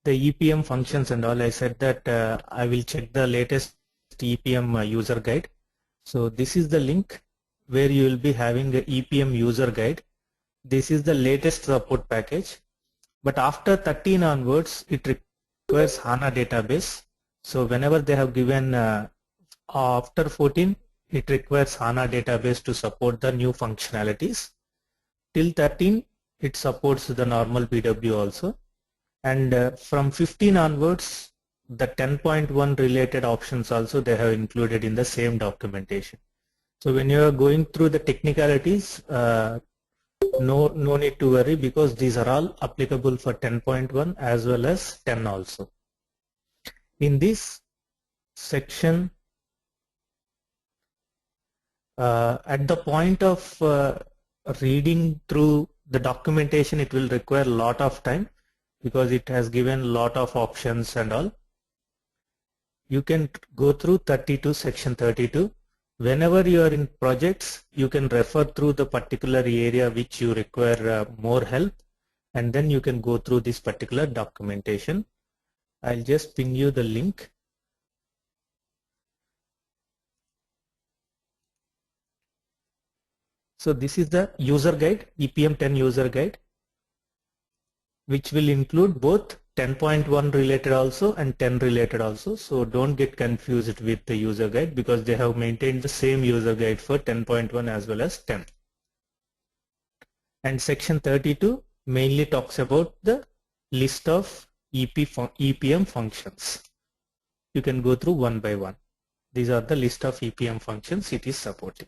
the EPM functions and all, I said that I will check the latest EPM user guide. So this is the link where you will be having the EPM user guide. This is the latest support package. But after 13 onwards, it requires HANA database. So whenever they have given after 14, it requires HANA database to support the new functionalities. Till 13, it supports the normal BW also. And from 15 onwards, the 10.1 related options also they have included in the same documentation. So when you are going through the technicalities, no need to worry, because these are all applicable for 10.1 as well as 10 also. In this section, at the point of reading through the documentation, it will require a lot of time because it has given a lot of options and all. You can go through section 32. Whenever you are in projects, you can refer through the particular area which you require more help, and then you can go through this particular documentation. I'll just ping you the link. So this is the user guide, EPM 10 user guide, which will include both 10.1 related also and 10 related also. So don't get confused with the user guide, because they have maintained the same user guide for 10.1 as well as 10. And section 32 mainly talks about the list of EPM functions. You can go through one by one. These are the list of EPM functions it is supporting.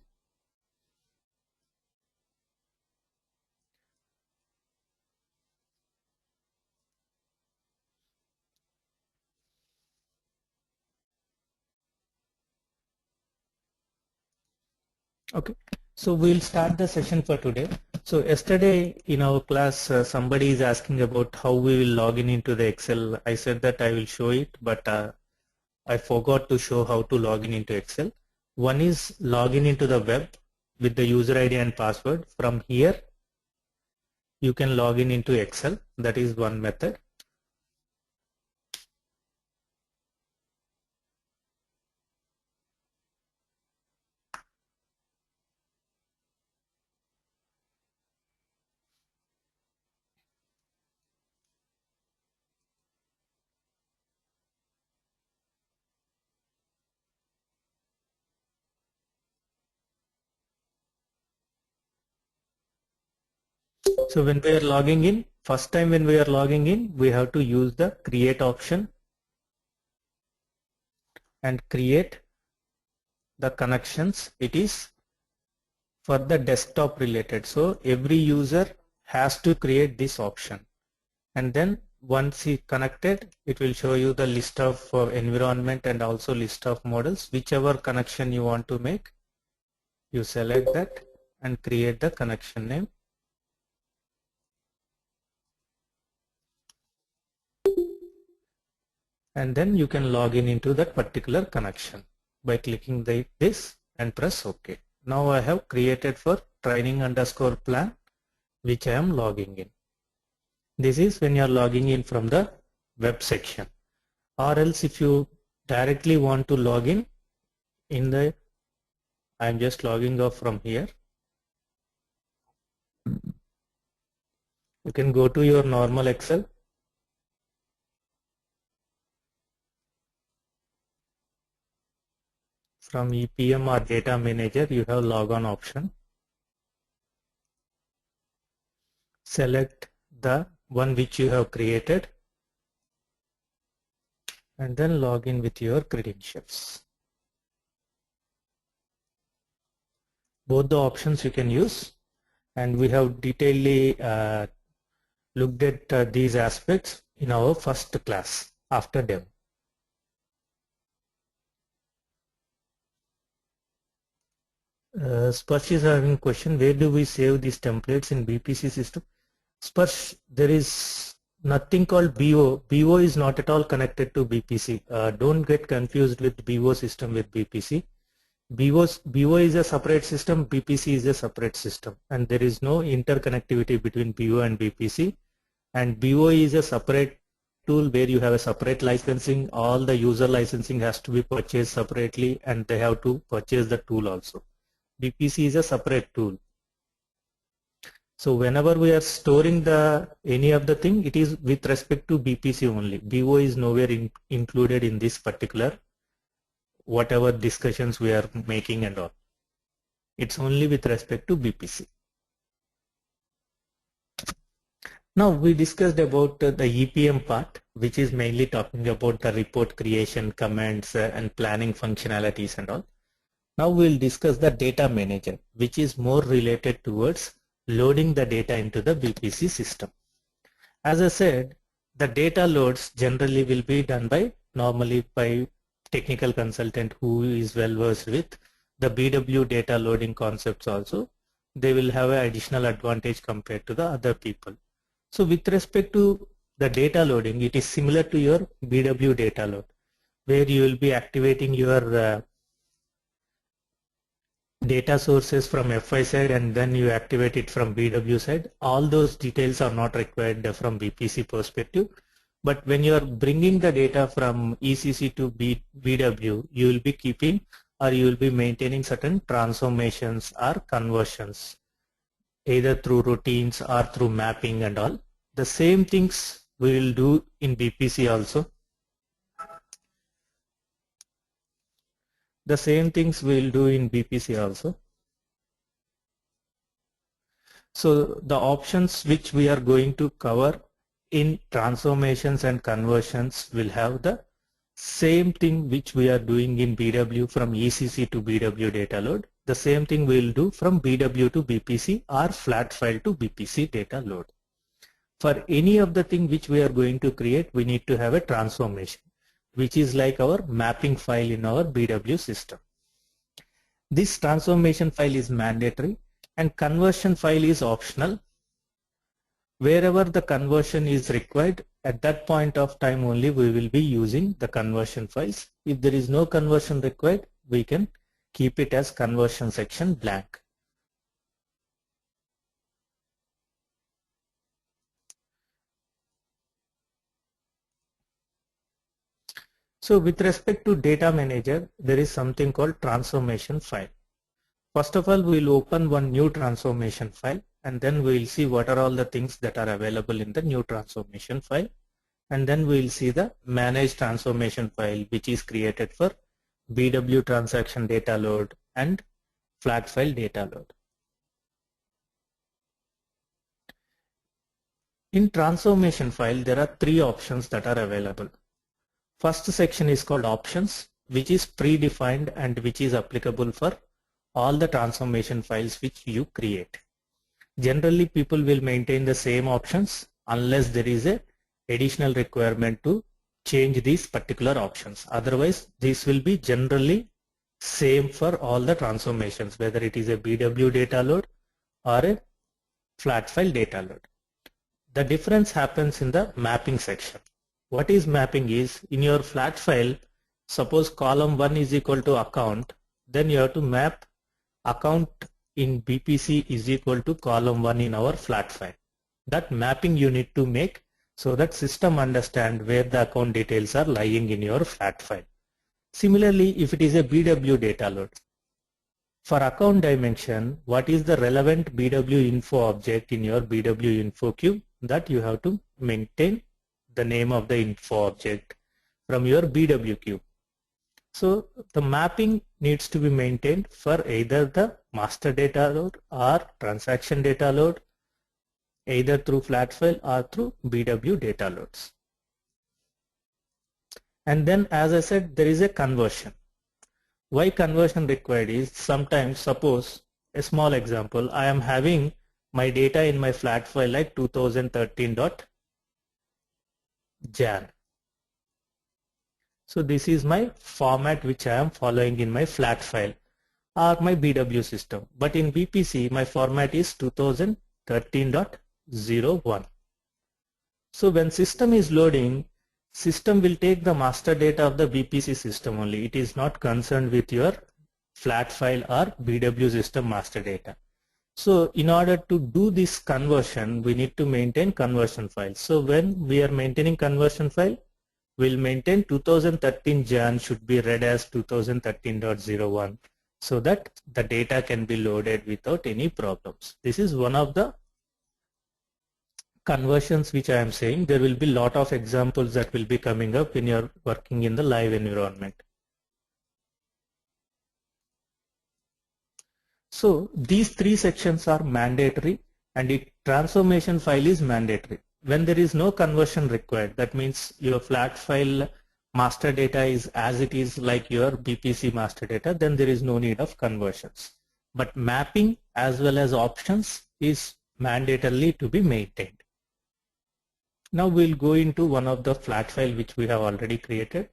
Okay, so we'll start the session for today. So yesterday in our class, somebody is asking about how we will log in into the Excel. I said that I will show it, but I forgot to show how to log in into Excel. One is login into the web with the user ID and password. From here, you can log in into Excel. That is one method. So when we are logging in, first time when we are logging in, we have to use the create option and create the connections. It is for the desktop related. So every user has to create this option. And then once he connected, it will show you the list of environment and also list of models. Whichever connection you want to make, you select that and create the connection name. And then you can log in into that particular connection by clicking this and press OK. Now I have created for training_plan, which I am logging in. This is when you are logging in from the web section. Or else if you directly want to log in the, I am just logging off from here. You can go to your normal Excel. From EPM or data manager, you have logon option. Select the one which you have created and then log in with your credentials. Both the options you can use, and we have detailedly looked at these aspects in our first class after demo. Sparsh is having a question, where do we save these templates in BPC system? Sparsh, there is nothing called BO. BO is not at all connected to BPC. Don't get confused with BO system with BPC. BO is a separate system, BPC is a separate system, and there is no interconnectivity between BO and BPC, and BO is a separate tool where you have a separate licensing, all the user licensing has to be purchased separately and they have to purchase the tool also. BPC is a separate tool. So whenever we are storing any of the thing, it is with respect to BPC only. BO is nowhere included in this particular whatever discussions we are making and all. It's only with respect to BPC. Now we discussed about the EPM part, which is mainly talking about the report creation, commands and planning functionalities and all. Now we'll discuss the data manager, which is more related towards loading the data into the BPC system. As I said, the data loads generally will be done normally by technical consultant who is well versed with the BW data loading concepts also. They will have an additional advantage compared to the other people. So with respect to the data loading, it is similar to your BW data load, where you will be activating your data sources from FI side and then you activate it from BW side. All those details are not required from BPC perspective. But when you are bringing the data from ECC to BW, you will be keeping or you will be maintaining certain transformations or conversions, either through routines or through mapping and all. The same things we will do in BPC also. The same things we will do in BPC also. So the options which we are going to cover in transformations and conversions will have the same thing which we are doing in BW from ECC to BW data load. The same thing we will do from BW to BPC or flat file to BPC data load. For any of the thing which we are going to create, we need to have a transformation, which is like our mapping file in our BW system. This transformation file is mandatory and conversion file is optional. Wherever the conversion is required, at that point of time only we will be using the conversion files. If there is no conversion required, we can keep it as conversion section blank. So with respect to data manager, there is something called transformation file. First of all, we will open one new transformation file and then we will see what are all the things that are available in the new transformation file. And then we will see the manage transformation file, which is created for BW transaction data load and flat file data load. In transformation file, there are three options that are available. First section is called options, which is predefined and which is applicable for all the transformation files which you create. Generally, people will maintain the same options unless there is a additional requirement to change these particular options. Otherwise, this will be generally same for all the transformations, whether it is a BW data load or a flat file data load. The difference happens in the mapping section. What is mapping is, in your flat file, suppose column 1 is equal to account, then you have to map account in BPC is equal to column 1 in our flat file. That mapping you need to make so that system understand where the account details are lying in your flat file. Similarly, if it is a BW data load, for account dimension, what is the relevant BW info object in your BW info cube, that you have to maintain the name of the info object from your BW cube. So the mapping needs to be maintained for either the master data load or transaction data load, either through flat file or through BW data loads. And then, as I said, there is a conversion. Why conversion required is, sometimes, suppose a small example, I am having my data in my flat file like 2013.jan. So this is my format which I am following in my flat file or my BW system. But in BPC, my format is 2013.01. So when system is loading, system will take the master data of the BPC system only. It is not concerned with your flat file or BW system master data. So in order to do this conversion, we need to maintain conversion file. So when we are maintaining conversion file, we'll maintain 2013 Jan should be read as 2013.01 so that the data can be loaded without any problems. This is one of the conversions which I am saying. There will be lot of examples that will be coming up when you are working in the live environment. So these three sections are mandatory, and transformation file is mandatory. When there is no conversion required, that means your flat file master data is as it is like your BPC master data, then there is no need of conversions. But mapping as well as options is mandatorily to be maintained. Now we'll go into one of the flat file which we have already created.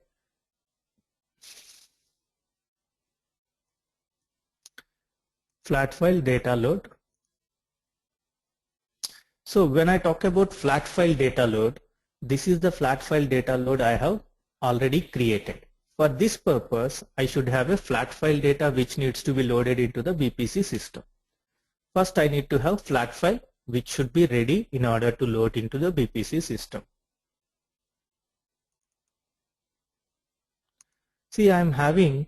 Flat file data load. So when I talk about flat file data load, this is the flat file data load I have already created. For this purpose, I should have a flat file data which needs to be loaded into the BPC system. First, I need to have flat file which should be ready in order to load into the BPC system. See, I am having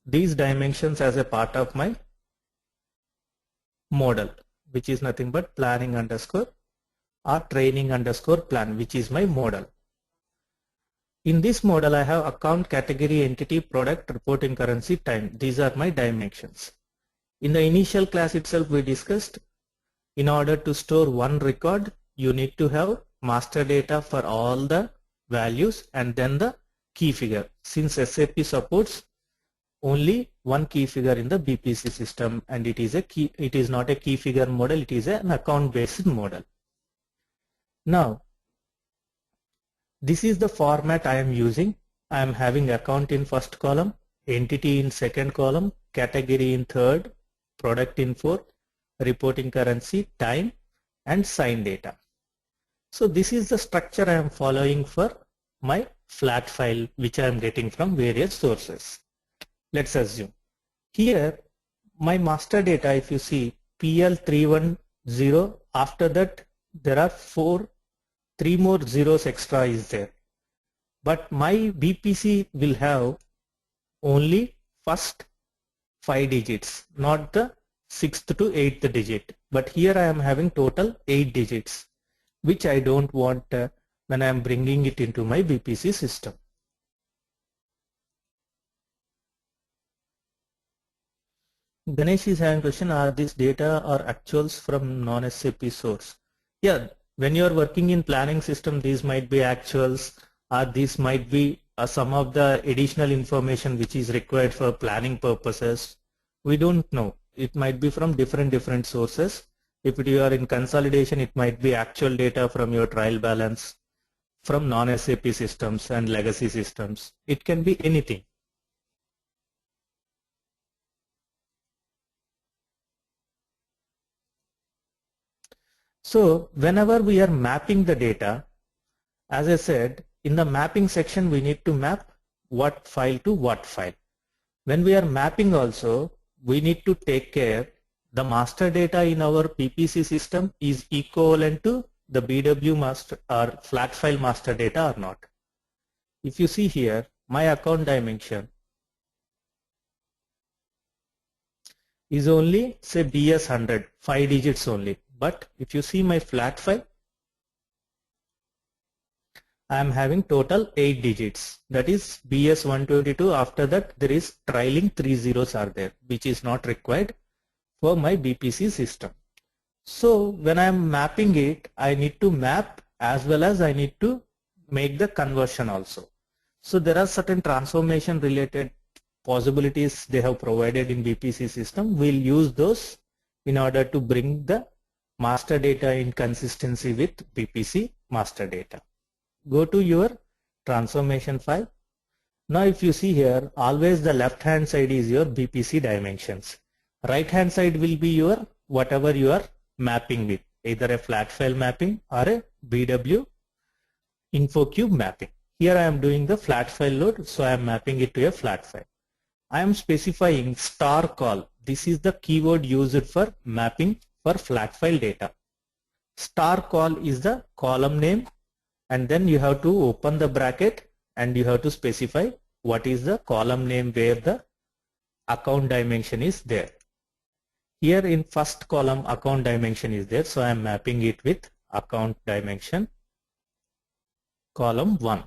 these dimensions as a part of my model, which is nothing but planning underscore or training underscore plan, which is my model. In this model, I have account, category, entity, product, reporting currency, time. These are my dimensions. In the initial class itself, we discussed in order to store one record, you need to have master data for all the values and then the key figure. Since SAP supports only one key figure in the BPC system, and it is not a key figure model, it is an account based model. Now, this is the format I am using. I am having account in first column, entity in second column, category in third, product in fourth, reporting currency, time, and sign data. So this is the structure I am following for my flat file which I am getting from various sources. Let's assume here my master data, if you see PL310, after that there are 3 more zeros extra is there. But my BPC will have only first 5 digits, not the 6th to 8th digit. But here I am having total 8 digits, which I don't want when I am bringing it into my BPC system. Ganesh is having a question, are these data or actuals from non-SAP source? Yeah, when you are working in planning system, these might be actuals, or these might be some of the additional information which is required for planning purposes. We don't know. It might be from different sources. If you are in consolidation, it might be actual data from your trial balance, from non-SAP systems and legacy systems. It can be anything. So whenever we are mapping the data, as I said, in the mapping section we need to map what file to what file. When we are mapping also, we need to take care the master data in our BPC system is equivalent to the BW master or flat file master data or not. If you see here, my account dimension is only say BS100, 5 digits only. But if you see my flat file, I am having total 8 digits. That is BS122. After that, there is trailing 3 zeros are there, which is not required for my BPC system. So when I am mapping it, I need to map as well as I need to make the conversion also. So there are certain transformation related possibilities they have provided in BPC system. We'll use those in order to bring the master data in consistency with BPC master data. Go to your transformation file. Now if you see here, always the left hand side is your BPC dimensions. Right hand side will be your whatever you are mapping with, either a flat file mapping or a BW InfoCube mapping. Here I am doing the flat file load, so I am mapping it to a flat file. I am specifying star call. This is the keyword used for mapping for flat file data. Star call is the column name, and then you have to open the bracket and you have to specify what is the column name where the account dimension is there. Here in first column account dimension is there, so I am mapping it with account dimension column 1.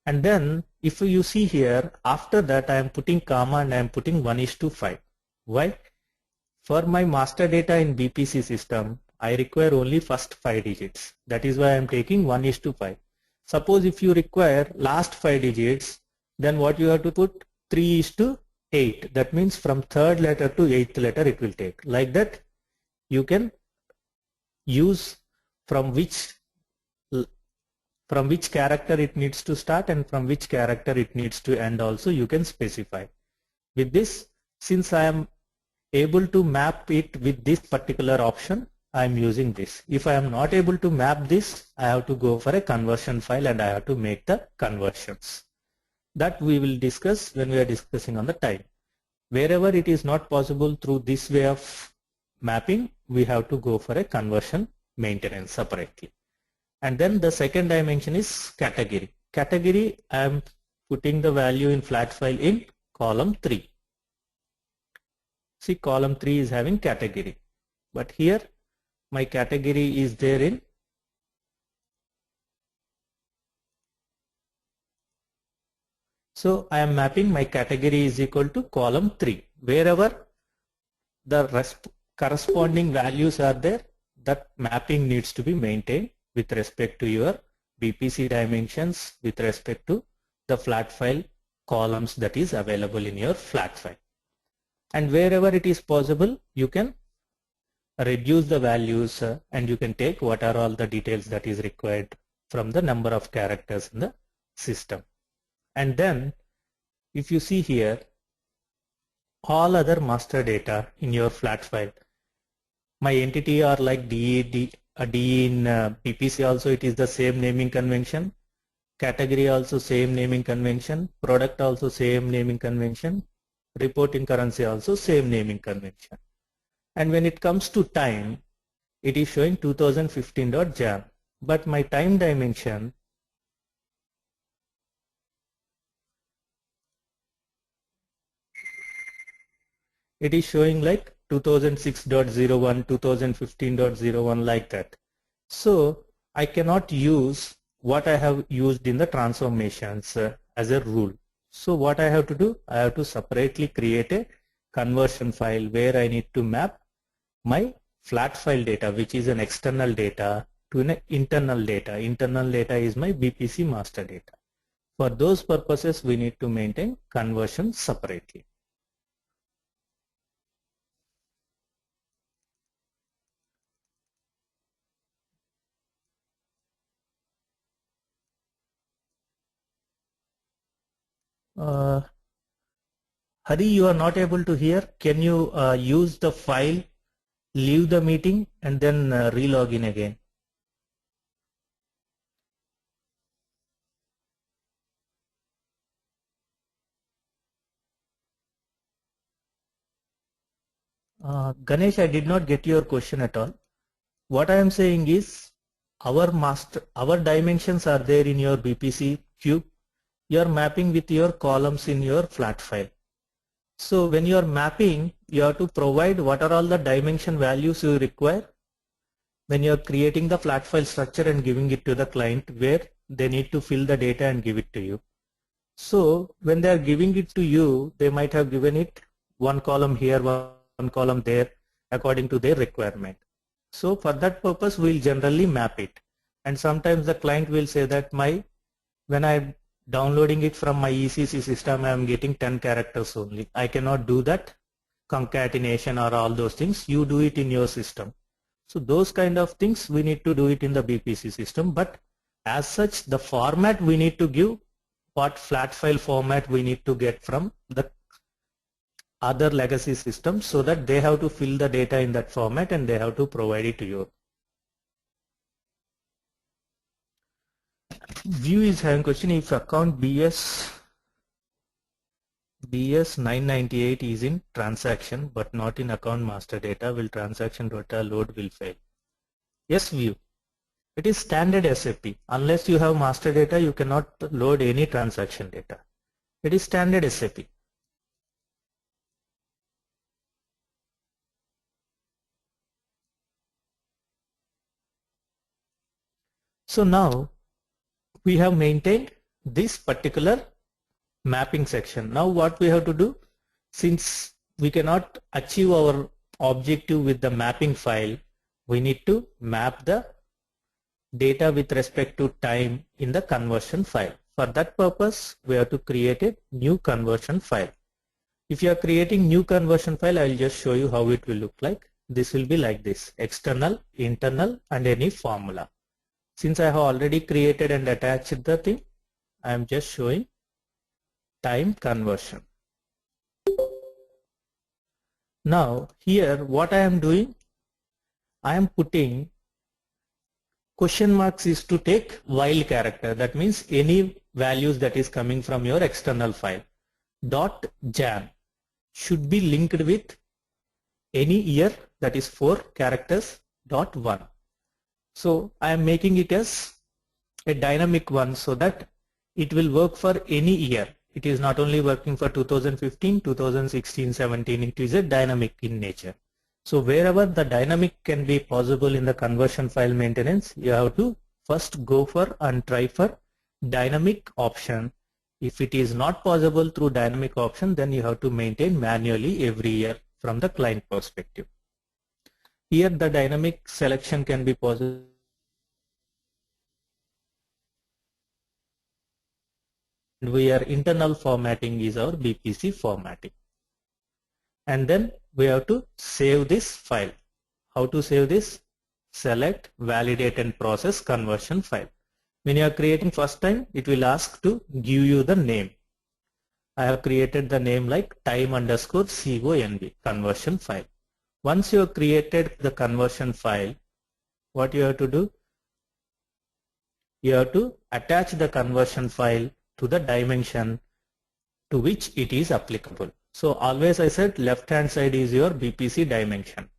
And then if you see here, after that I am putting comma and I am putting 1:5. Why? For my master data in BPC system, I require only first 5 digits. That is why I am taking 1:5. Suppose if you require last 5 digits, then what you have to put? 3:8. That means from third letter to 8th letter it will take. Like that you can use from which character it needs to start and from which character it needs to end also you can specify. With this, since I am able to map it with this particular option, I am using this. If I am not able to map this, I have to go for a conversion file and I have to make the conversions. That we will discuss when we are discussing on the time. Wherever it is not possible through this way of mapping, we have to go for a conversion maintenance separately. And then the second dimension is category. Category, I am putting the value in flat file in column 3. See, column 3 is having category, but here my category is there in so I am mapping my category is equal to column 3. Wherever the corresponding values are there, that mapping needs to be maintained with respect to your BPC dimensions, with respect to the flat file columns that is available in your flat file. And wherever it is possible, you can reduce the values and you can take what are all the details that is required from the number of characters in the system. And then if you see here, all other master data in your flat file, my entity are like D in BPC also it is the same naming convention, category also same naming convention, product also same naming convention, reporting currency also same naming convention. And when it comes to time, it is showing 2015.jan, but my time dimension it is showing like 2006.01, 2015.01 like that. So I cannot use what I have used in the transformations as a rule. So what I have to do, I have to separately create a conversion file where I need to map my flat file data, which is an external data, to an internal data. Internal data is my BPC master data. For those purposes, we need to maintain conversion separately. Hari, you are not able to hear. Can you use the file, leave the meeting and then re-log in again? Ganesh, I did not get your question at all. What I am saying is our dimensions are there in your BPC cube. You are mapping with your columns in your flat file. So when you are mapping, you have to provide what are all the dimension values you require when you are creating the flat file structure and giving it to the client, where they need to fill the data and give it to you. So when they are giving it to you, they might have given it one column here, one column there, according to their requirement. So for that purpose, we'll generally map it. And sometimes the client will say that when I'm downloading it from my ECC system, I'm getting 10 characters only. I cannot do that concatenation or all those things. You do it in your system. So those kind of things we need to do it in the BPC system. But as such, the format we need to give, what flat file format we need to get from the other legacy systems, so that they have to fill the data in that format and they have to provide it to you. View is having question, if account BS BS 998 is in transaction but not in account master data. Will transaction data load will fail? Yes, view. It is standard SAP. Unless you have master data, you cannot load any transaction data. It is standard SAP. So now we have maintained this particular mapping section. Now what we have to do, since we cannot achieve our objective with the mapping file, we need to map the data with respect to time in the conversion file. For that purpose, we have to create a new conversion file. If you are creating new conversion file, I will just show you how it will look like. This will be like this: external, internal, and any formula. Since I have already created and attached the thing, I am just showing time conversion. Now here what I am doing, I am putting question marks is to take while character. That means any values that is coming from your external file. Dot jan should be linked with any year, that is 4 characters. Dot 1. So I am making it as a dynamic one so that it will work for any year. It is not only working for 2015, 2016, 17. It is a dynamic in nature. So wherever the dynamic can be possible in the conversion file maintenance, you have to first go for and try for dynamic option. If it is not possible through dynamic option, then you have to maintain manually every year from the client perspective. Here the dynamic selection can be possible. Where internal formatting is our BPC formatting. And then we have to save this file. How to save this? Select, validate and process conversion file. When you are creating first time, it will ask to give you the name. I have created the name like time_conv conversion file. Once you have created the conversion file, what you have to do? You have to attach the conversion file to the dimension to which it is applicable. So always I said left hand side is your BPC dimension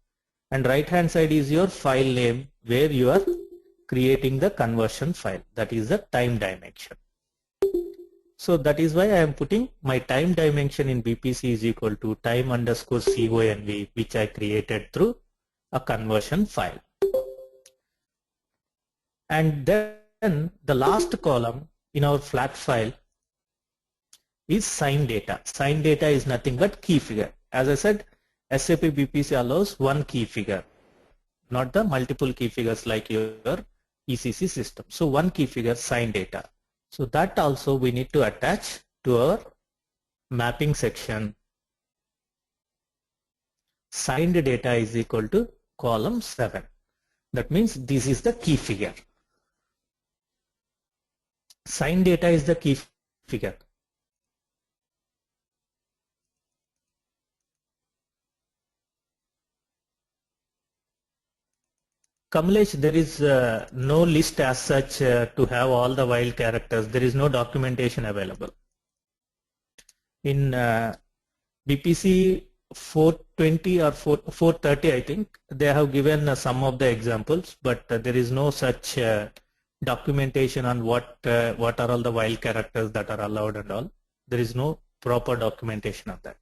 and right hand side is your file name where you are creating the conversion file, that is the time dimension. So that is why I am putting my time dimension in BPC is equal to time_conv, which I created through a conversion file. And then the last column in our flat file is sign data. Sign data is nothing but key figure. As I said, SAP BPC allows one key figure, not the multiple key figures like your ECC system. So one key figure, sign data. So that also we need to attach to our mapping section. Signed data is equal to column 7. That means this is the key figure. Signed data is the key figure. Kamlesh, there is no list as such to have all the wild characters. There is no documentation available. In BPC 420 or 430, I think, they have given some of the examples, but there is no such documentation on what are all the wild characters that are allowed and all. There is no proper documentation of that.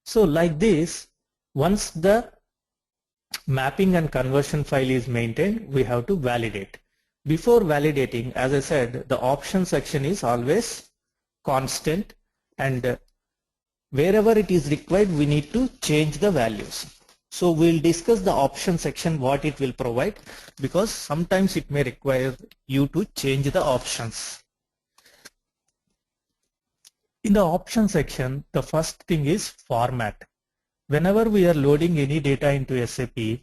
So like this, once the mapping and conversion file is maintained, we have to validate. Before validating, as I said, the option section is always constant, and wherever it is required, we need to change the values. So we'll discuss the option section, what it will provide, because sometimes it may require you to change the options. In the option section, the first thing is format. Whenever we are loading any data into SAP,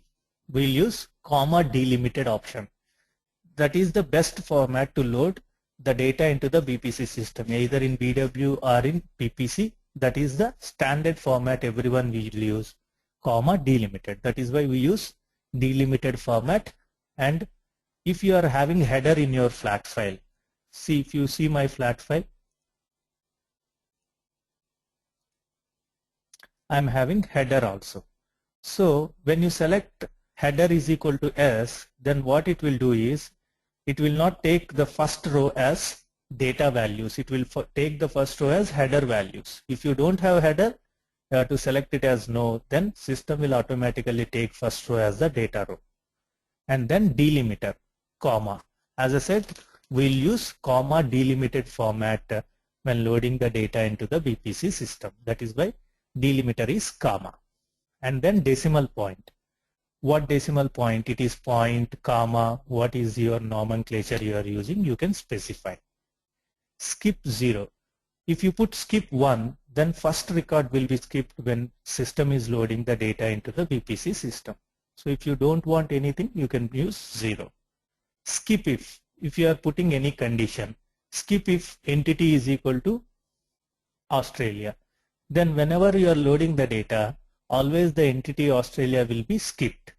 we'll use comma delimited option. That is the best format to load the data into the BPC system, either in BW or in BPC. That is the standard format everyone will use, comma delimited. That is why we use delimited format, and if you are having header in your flat file, see, if you see my flat file, I'm having header also. So when you select header is equal to S, then what it will do is, it will not take the first row as data values. It will take the first row as header values. If you don't have header, you have to select it as no, then system will automatically take first row as the data row. And then delimiter, comma. As I said, we'll use comma delimited format when loading the data into the BPC system. That is why delimiter is comma. And then decimal point. What decimal point? It is point, comma, what is your nomenclature you are using, you can specify. Skip 0. If you put skip 1, then first record will be skipped when system is loading the data into the BPC system. So if you don't want anything, you can use 0. Skip if you are putting any condition. Skip if entity is equal to Australia. Then whenever you are loading the data, always the entity Australia will be skipped.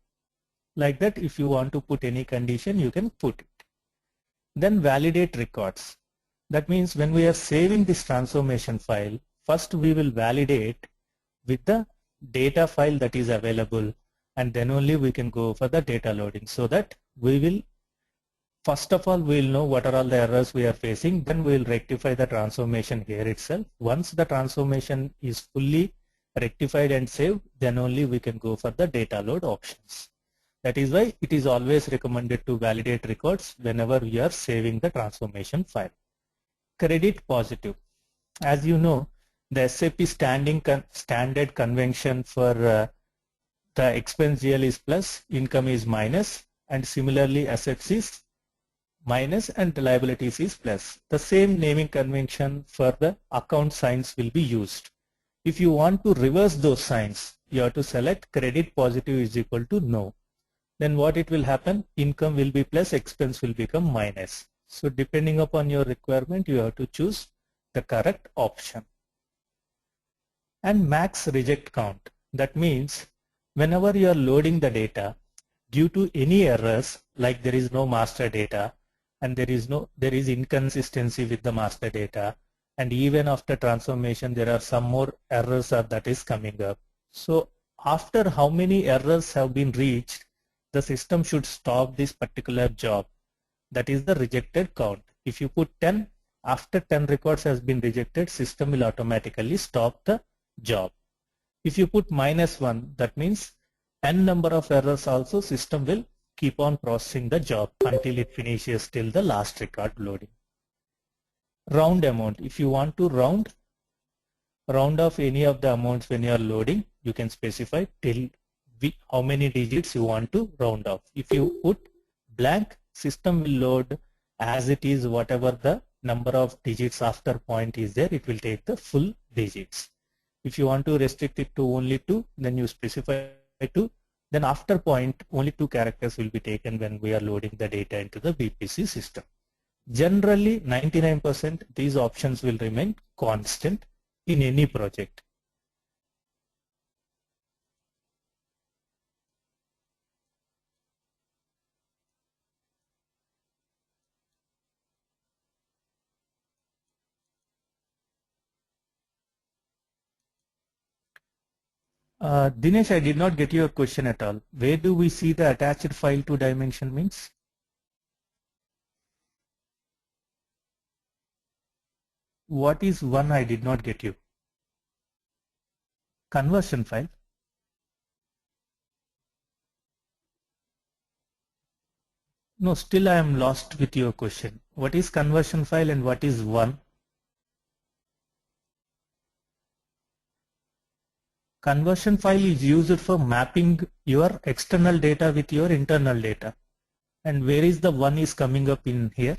Like that, if you want to put any condition, you can put it. Then validate records. That means when we are saving this transformation file, first we will validate with the data file that is available, and then only we can go for the data loading, so that we will, first of all, we will know what are all the errors we are facing, then we will rectify the transformation here itself. Once the transformation is fully rectified and saved, then only we can go for the data load options. That is why it is always recommended to validate records whenever we are saving the transformation file. Credit positive. As you know, the SAP standard convention for the expense GL is plus, income is minus, and similarly assets is minus and liabilities is plus. The same naming convention for the account signs will be used. If you want to reverse those signs, you have to select credit positive is equal to no. Then what it will happen? Income will be plus, expense will become minus. So depending upon your requirement, you have to choose the correct option. And max reject count. That means whenever you are loading the data, due to any errors, like there is no master data, and there is inconsistency with the master data, and even after transformation there are some more errors that is coming up. So after how many errors have been reached, the system should stop this particular job. That is the rejected count. If you put 10, after 10 records has been rejected, system will automatically stop the job. If you put -1, that means n number of errors also, system will keep on processing the job until it finishes till the last record loading. Round amount. If you want to round off any of the amounts when you are loading, you can specify till how many digits you want to round off. If you put blank, system will load as it is, whatever the number of digits after point is there, it will take the full digits. If you want to restrict it to only 2, then you specify 2. Then after point, only 2 characters will be taken when we are loading the data into the BPC system. Generally, 99% these options will remain constant in any project. Dinesh, I did not get your question at all. Where do we see the attached file to dimension means? What is one? I did not get you. Conversion file. No, still I am lost with your question. What is conversion file and what is one? Conversion file is used for mapping your external data with your internal data. And where is the one is coming up in here?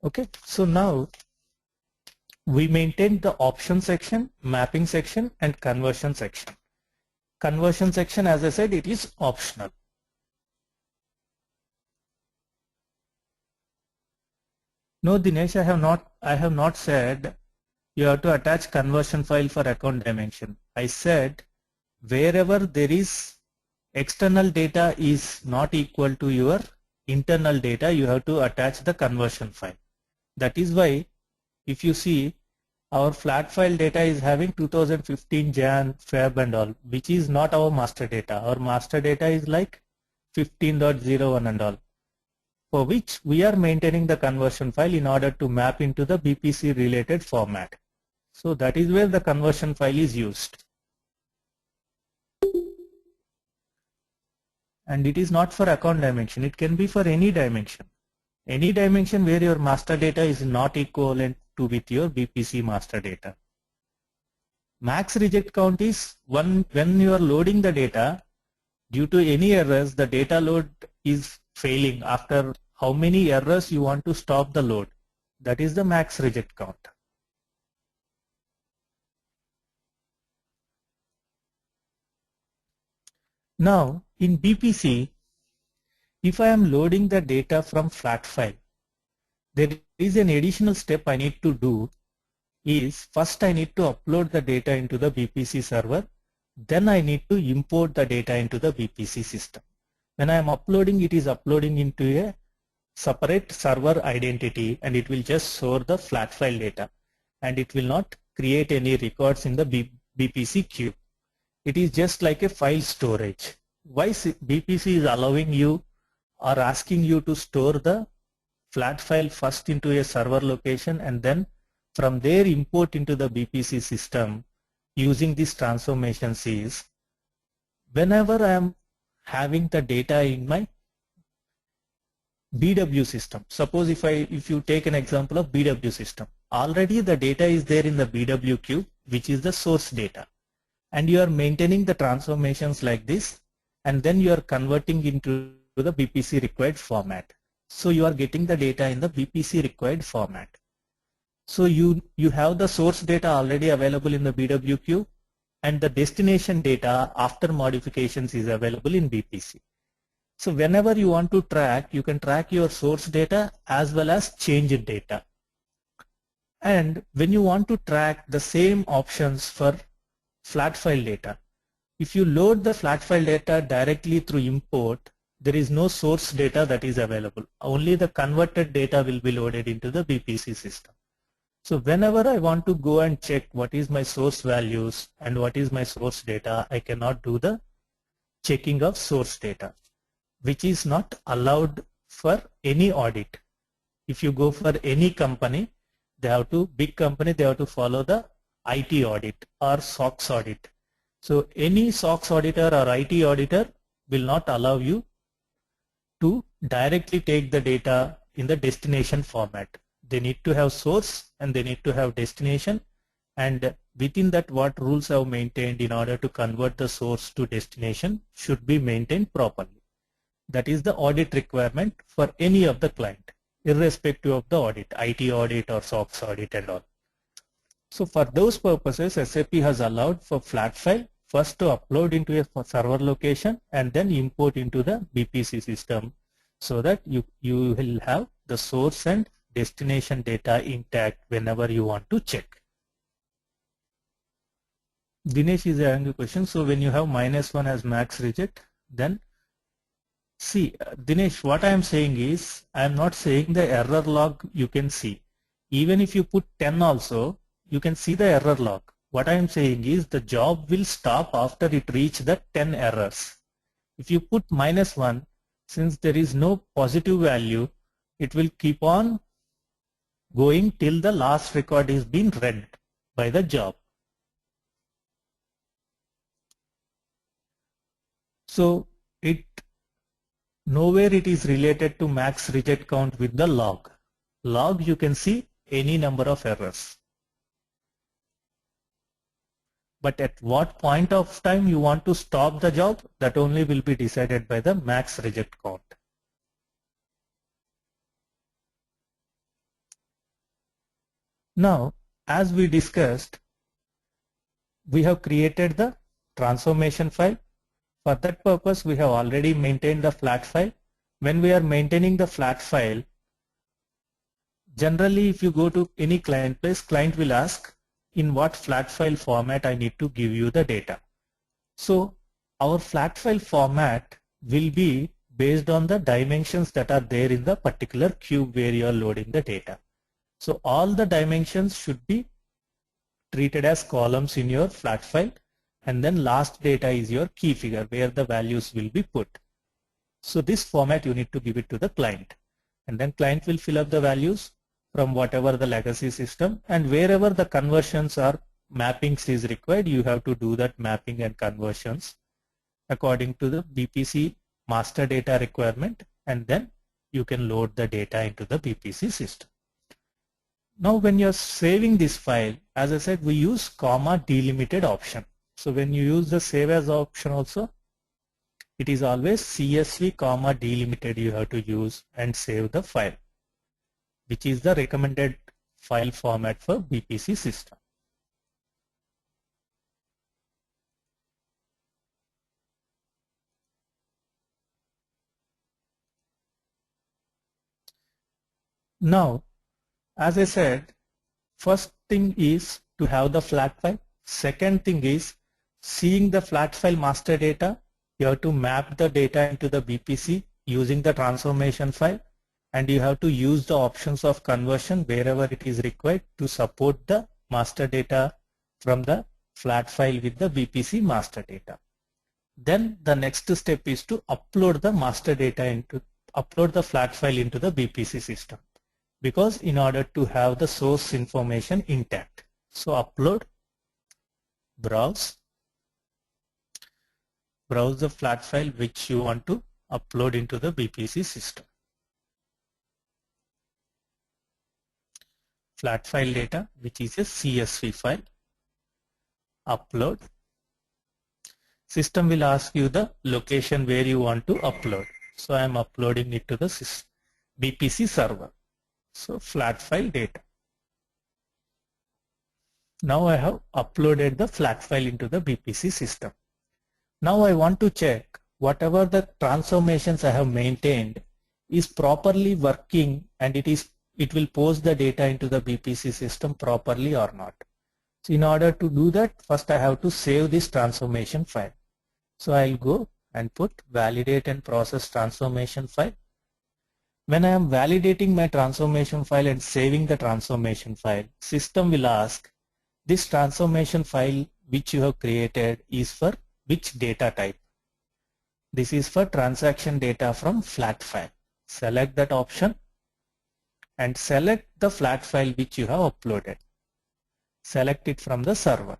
Okay, so now we maintain the option section, mapping section, and conversion section. Conversion section, as I said, it is optional. No, Dinesh, I have not said you have to attach conversion file for account dimension. I said wherever there is external data is not equal to your internal data, you have to attach the conversion file. That is why if you see our flat file data is having 2015 Jan, Feb and all, which is not our master data. Our master data is like 15.01 and all, for which we are maintaining the conversion file in order to map into the BPC related format. So that is where the conversion file is used. And it is not for account dimension, it can be for any dimension. Any dimension where your master data is not equivalent to with your BPC master data. Max reject count is when you are loading the data, due to any errors, the data load is failing. After how many errors you want to stop the load, that is the max reject count. Now in BPC, if I am loading the data from flat file, there is an additional step I need to do is first I need to upload the data into the BPC server, then I need to import the data into the BPC system. When I am uploading, it is uploading into a separate server identity and it will just store the flat file data and it will not create any records in the BPC queue. It is just like a file storage. Why BPC is allowing you or asking you to store the flat file first into a server location and then from there import into the BPC system using these transformations is whenever I am having the data in my BW system. Suppose if you take an example of BW system, already the data is there in the BW queue, which is the source data, and you are maintaining the transformations like this and then you are converting into the BPC required format. So you are getting the data in the BPC required format. So you have the source data already available in the BW queue and the destination data after modifications is available in BPC. So whenever you want to track, you can track your source data as well as changed data. And when you want to track the same options for flat file data, if you load the flat file data directly through import, there is no source data that is available. Only the converted data will be loaded into the BPC system. So whenever I want to go and check what is my source values and what is my source data, I cannot do the checking of source data, which is not allowed for any audit. If you go for any company, big company, they have to follow the IT audit or SOX audit. So any SOX auditor or IT auditor will not allow you to directly take the data in the destination format. They need to have source and they need to have destination, and within that what rules have maintained in order to convert the source to destination should be maintained properly. That is the audit requirement for any of the client, irrespective of the audit, IT audit or SOX audit and all. So for those purposes, SAP has allowed for flat file first to upload into a server location and then import into the BPC system so that you will have the source and destination data intact whenever you want to check. Dinesh is having a question. So when you have -1 as max reject, then see, Dinesh, what I am saying is, I am not saying the error log you can see. Even if you put 10 also, you can see the error log. What I am saying is the job will stop after it reaches the 10 errors. If you put -1, since there is no positive value, it will keep on going till the last record is being read by the job. So nowhere it is related to max reject count with the log. Log you can see any number of errors. But at what point of time you want to stop the job, that only will be decided by the max reject count. Now, as we discussed, we have created the transformation file. For that purpose, we have already maintained the flat file. When we are maintaining the flat file, generally if you go to any client place, client will ask in what flat file format I need to give you the data. So our flat file format will be based on the dimensions that are there in the particular cube where you are loading the data. So all the dimensions should be treated as columns in your flat file, and then last data is your key figure where the values will be put. So this format you need to give it to the client, and then client will fill up the values from whatever the legacy system, and wherever the conversions or mappings is required, you have to do that mapping and conversions according to the BPC master data requirement, and then you can load the data into the BPC system. Now when you are saving this file, as I said, we use comma delimited option. So when you use the save as option also, it is always CSV comma delimited you have to use and save the file, which is the recommended file format for BPC system. Now, as I said, first thing is to have the flat file. Second thing is seeing the flat file master data. You have to map the data into the BPC using the transformation file, and you have to use the options of conversion wherever it is required to support the master data from the flat file with the BPC master data. Then the next step is to upload the master data upload the flat file into the BPC system, because in order to have the source information intact. So upload, browse the flat file which you want to upload into the BPC system. Flat file data, which is a CSV file. Upload. System will ask you the location where you want to upload. So I am uploading it to the BPC server. So flat file data. Now I have uploaded the flat file into the BPC system. Now I want to check whatever the transformations I have maintained is properly working, and it will post the data into the BPC system properly or not. So in order to do that, first I have to save this transformation file. So I'll go and put validate and process transformation file. When I am validating my transformation file and saving the transformation file, system will ask, this transformation file which you have created is for which data type? This is for transaction data from flat file. Select that option and select the flat file which you have uploaded. Select it from the server.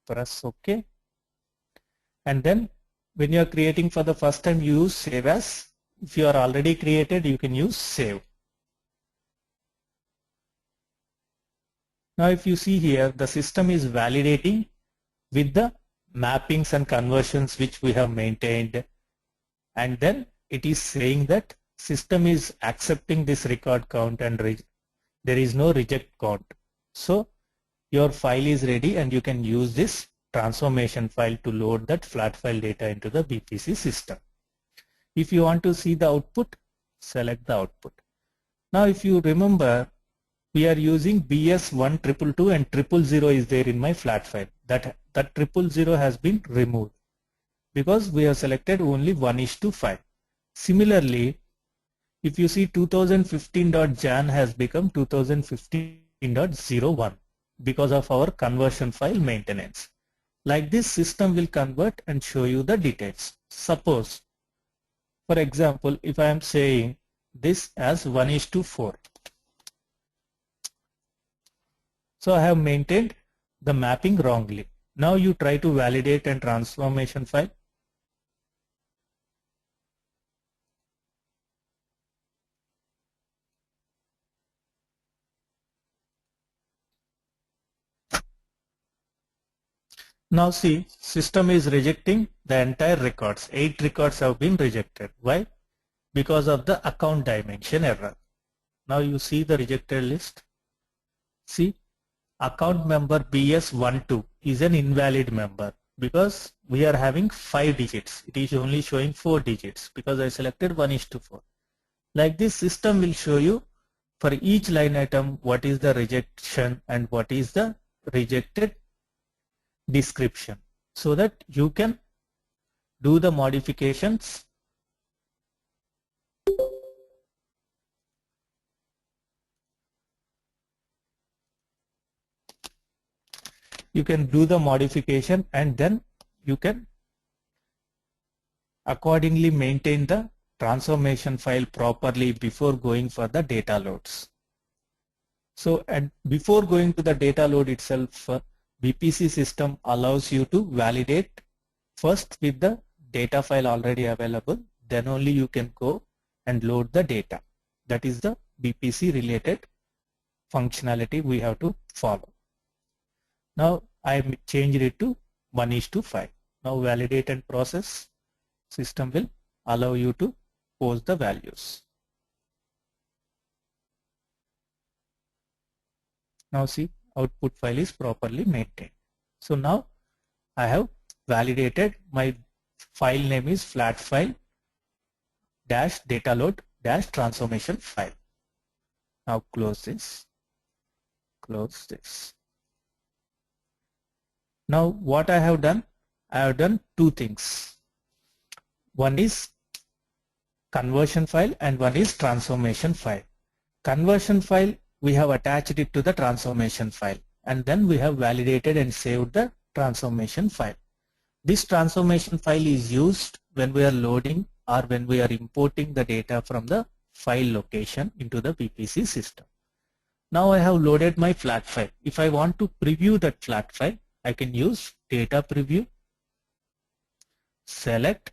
Press OK. And then when you are creating for the first time, you use save as. If you are already created, you can use save. Now if you see here, the system is validating with the mappings and conversions which we have maintained, and then it is saying that system is accepting this record count and there is no reject count. So your file is ready and you can use this transformation file to load that flat file data into the BPC system. If you want to see the output, select the output. Now if you remember, we are using BS1222 and 000 is there in my flat file. That 000 has been removed because we have selected only 1:5. Similarly, if you see 2015.jan has become 2015.01 because of our conversion file maintenance. Like this, system will convert and show you the details. Suppose, for example, if I am saying this as 1:4. So I have maintained the mapping wrongly. Now you try to validate and transformation file. Now see, system is rejecting the entire records. 8 records have been rejected. Why? Because of the account dimension error. Now you see the rejected list. See, account member BS12 is an invalid member because we are having 5 digits. It is only showing 4 digits because I selected 1:4. Like this, system will show you for each line item what is the rejection and what is the rejected description, so that you can do the modifications. You can do the modification and then you can accordingly maintain the transformation file properly before going for the data loads. So, and before going to the data load itself, BPC system allows you to validate first with the data file already available, then only you can go and load the data. That is the BPC related functionality we have to follow. Now I changed it to 1:5. Now validate and process. System will allow you to post the values. Now see, output file is properly maintained. So now I have validated my file name is flat file dash data load dash transformation file. Now close this. Close this. Now what I have done? I have done two things. One is conversion file and one is transformation file. Conversion file, we have attached it to the transformation file, and then we have validated and saved the transformation file. This transformation file is used when we are loading or when we are importing the data from the file location into the BPC system. Now I have loaded my flat file. If I want to preview that flat file, I can use data preview, select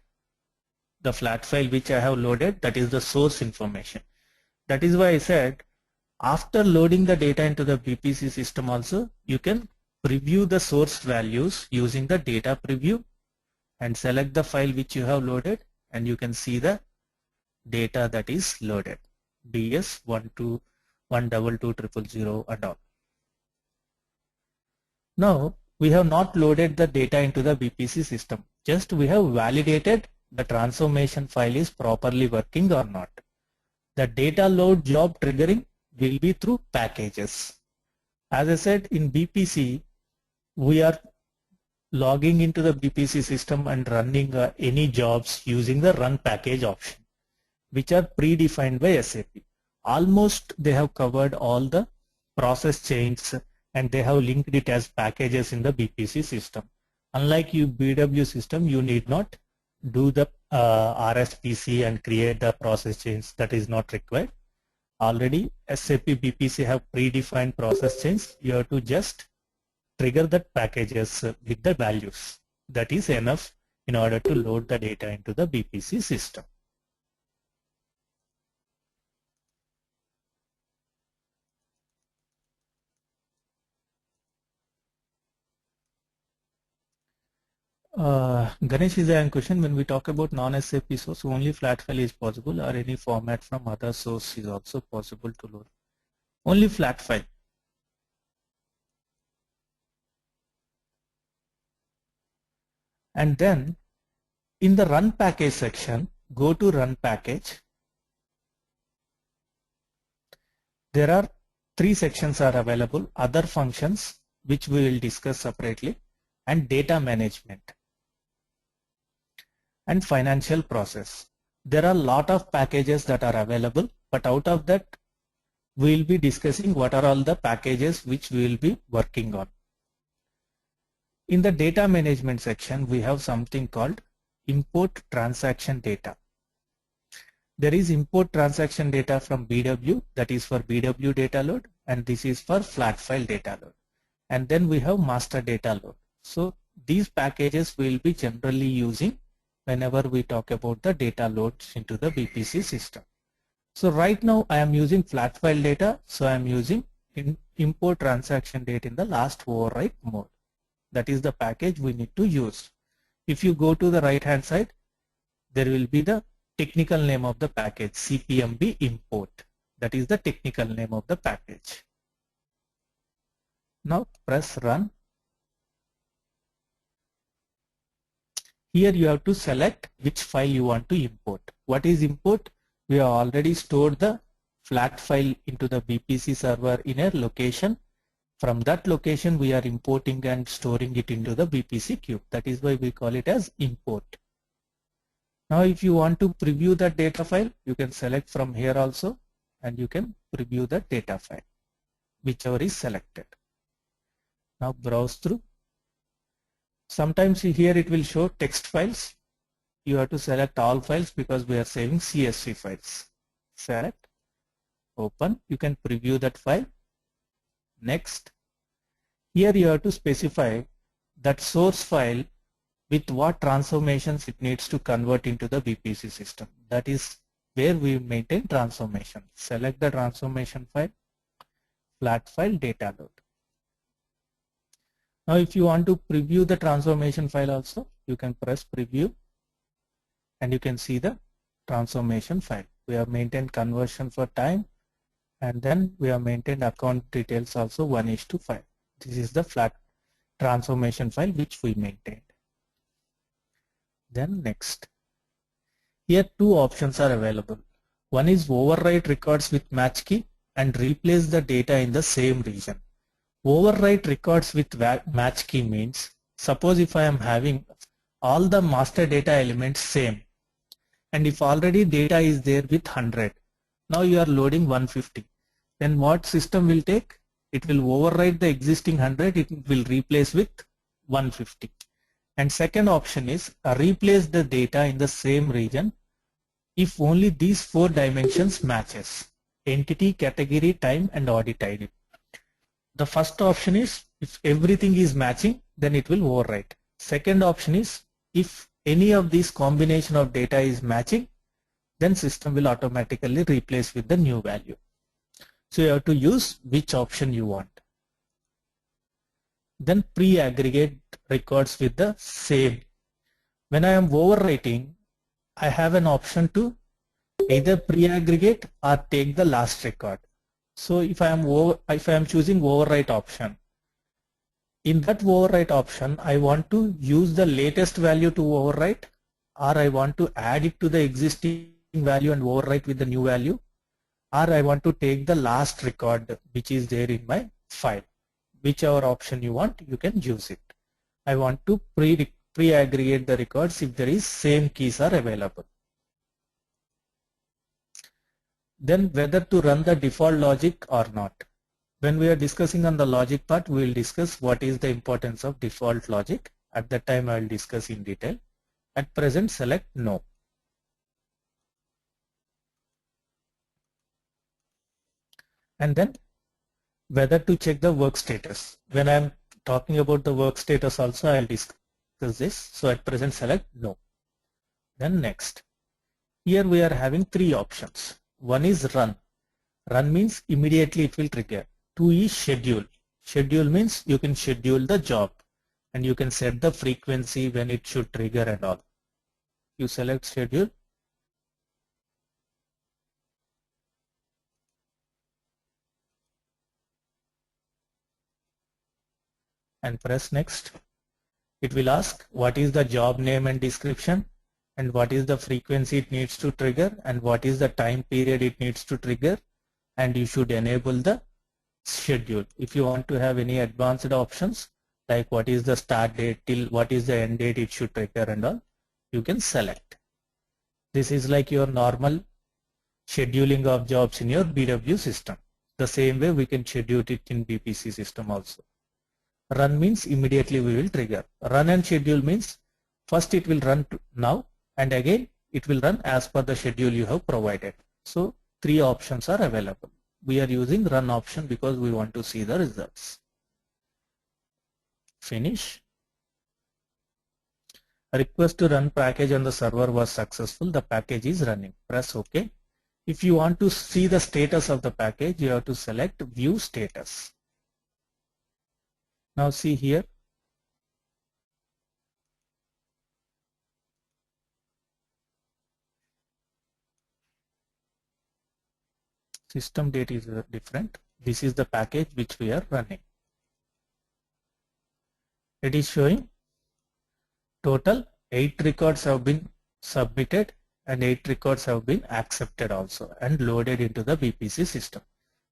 the flat file which I have loaded, that is the source information. That is why I said after loading the data into the BPC system also, you can preview the source values using the data preview and select the file which you have loaded, and you can see the data that is loaded, BS12, 122 and all. Now we have not loaded the data into the BPC system, just we have validated the transformation file is properly working or not. The data load job triggering will be through packages. As I said, in BPC, we are logging into the BPC system and running any jobs using the run package option, which are predefined by SAP. Almost they have covered all the process chains and they have linked it as packages in the BPC system. Unlike you BW system, you need not do the RSPC and create the process chains. That is not required. Already SAP BPC have predefined process chains. You have to just trigger that packages with the values. That is enough in order to load the data into the BPC system. Ganesh is a question. When we talk about non-SAP source, only flat file is possible, or any format from other source is also possible to load? Only flat file. And then in the run package section, go to run package. There are 3 sections are available: other functions, which we will discuss separately, and data management, and financial process. There are a lot of packages that are available, but out of that we will be discussing what are all the packages which we will be working on. In the data management section, we have something called import transaction data. There is import transaction data from BW, that is for BW data load, and this is for flat file data load. And then we have master data load. So these packages we will be generally using whenever we talk about the data loads into the BPC system. So right now I am using flat file data, so I am using import transaction data in the last override mode. That is the package we need to use. If you go to the right hand side, there will be the technical name of the package, CPMB import. That is the technical name of the package. press run. Here you have to select which file you want to import. What is import? We have already stored the flat file into the BPC server in a location. From that location we are importing and storing it into the BPC cube. That is why we call it as import. Now if you want to preview that data file, you can select from here also and you can preview the data file, whichever is selected. Now browse through. Sometimes here it will show text files. You have to select all files because we are saving CSV files. Select, open, you can preview that file. Next, here you have to specify that source file with what transformations it needs to convert into the BPC system. That is where we maintain transformation. Select the transformation file, flat file, data load. Now if you want to preview the transformation file also, you can press preview and you can see the transformation file. We have maintained conversion for time and then we have maintained account details also 1:5. This is the flat transformation file which we maintained. Then next. Here two options are available. One is overwrite records with match key and replace the data in the same region. Overwrite records with match key means, suppose if I am having all the master data elements same and if already data is there with 100, now you are loading 150, then what system will take? It will overwrite the existing 100, it will replace with 150. And second option is replace the data in the same region if only these 4 dimensions matches: entity, category, time and audit ID. The first option is if everything is matching, then it will overwrite. Second option is if any of these combination of data is matching, then system will automatically replace with the new value. So you have to use which option you want. Then pre-aggregate records with the same. When I am overwriting, I have an option to either pre-aggregate or take the last record. So if I am choosing overwrite option, in that overwrite option I want to use the latest value to overwrite, or I want to add it to the existing value and overwrite with the new value, or I want to take the last record which is there in my file. Whichever option you want, you can use it. I want to pre-aggregate the records if there is same keys are available. Then whether to run the default logic or not. When we are discussing on the logic part, we will discuss what is the importance of default logic. At that time I will discuss in detail. At present select no. And then whether to check the work status. When I am talking about the work status also I will discuss this. So at present select no. Then next. Here we are having 3 options. One is run. Run means immediately it will trigger. 2 is schedule. Schedule means you can schedule the job and you can set the frequency when it should trigger and all. You select schedule. And press next. It will ask what is the job name and description, and what is the frequency it needs to trigger, and what is the time period it needs to trigger, and you should enable the schedule. If you want to have any advanced options like what is the start date till what is the end date it should trigger and all, you can select. This is like your normal scheduling of jobs in your BW system. The same way we can schedule it in BPC system also. Run means immediately we will trigger. Run and schedule means first it will run now and again it will run as per the schedule you have provided. So 3 options are available. We are using run option because we want to see the results. Finish. A request to run package on the server was successful. The package is running. Press OK. If you want to see the status of the package, you have to select view status. Now see here. System date is different. This is the package which we are running. It is showing total 8 records have been submitted and 8 records have been accepted also and loaded into the BPC system.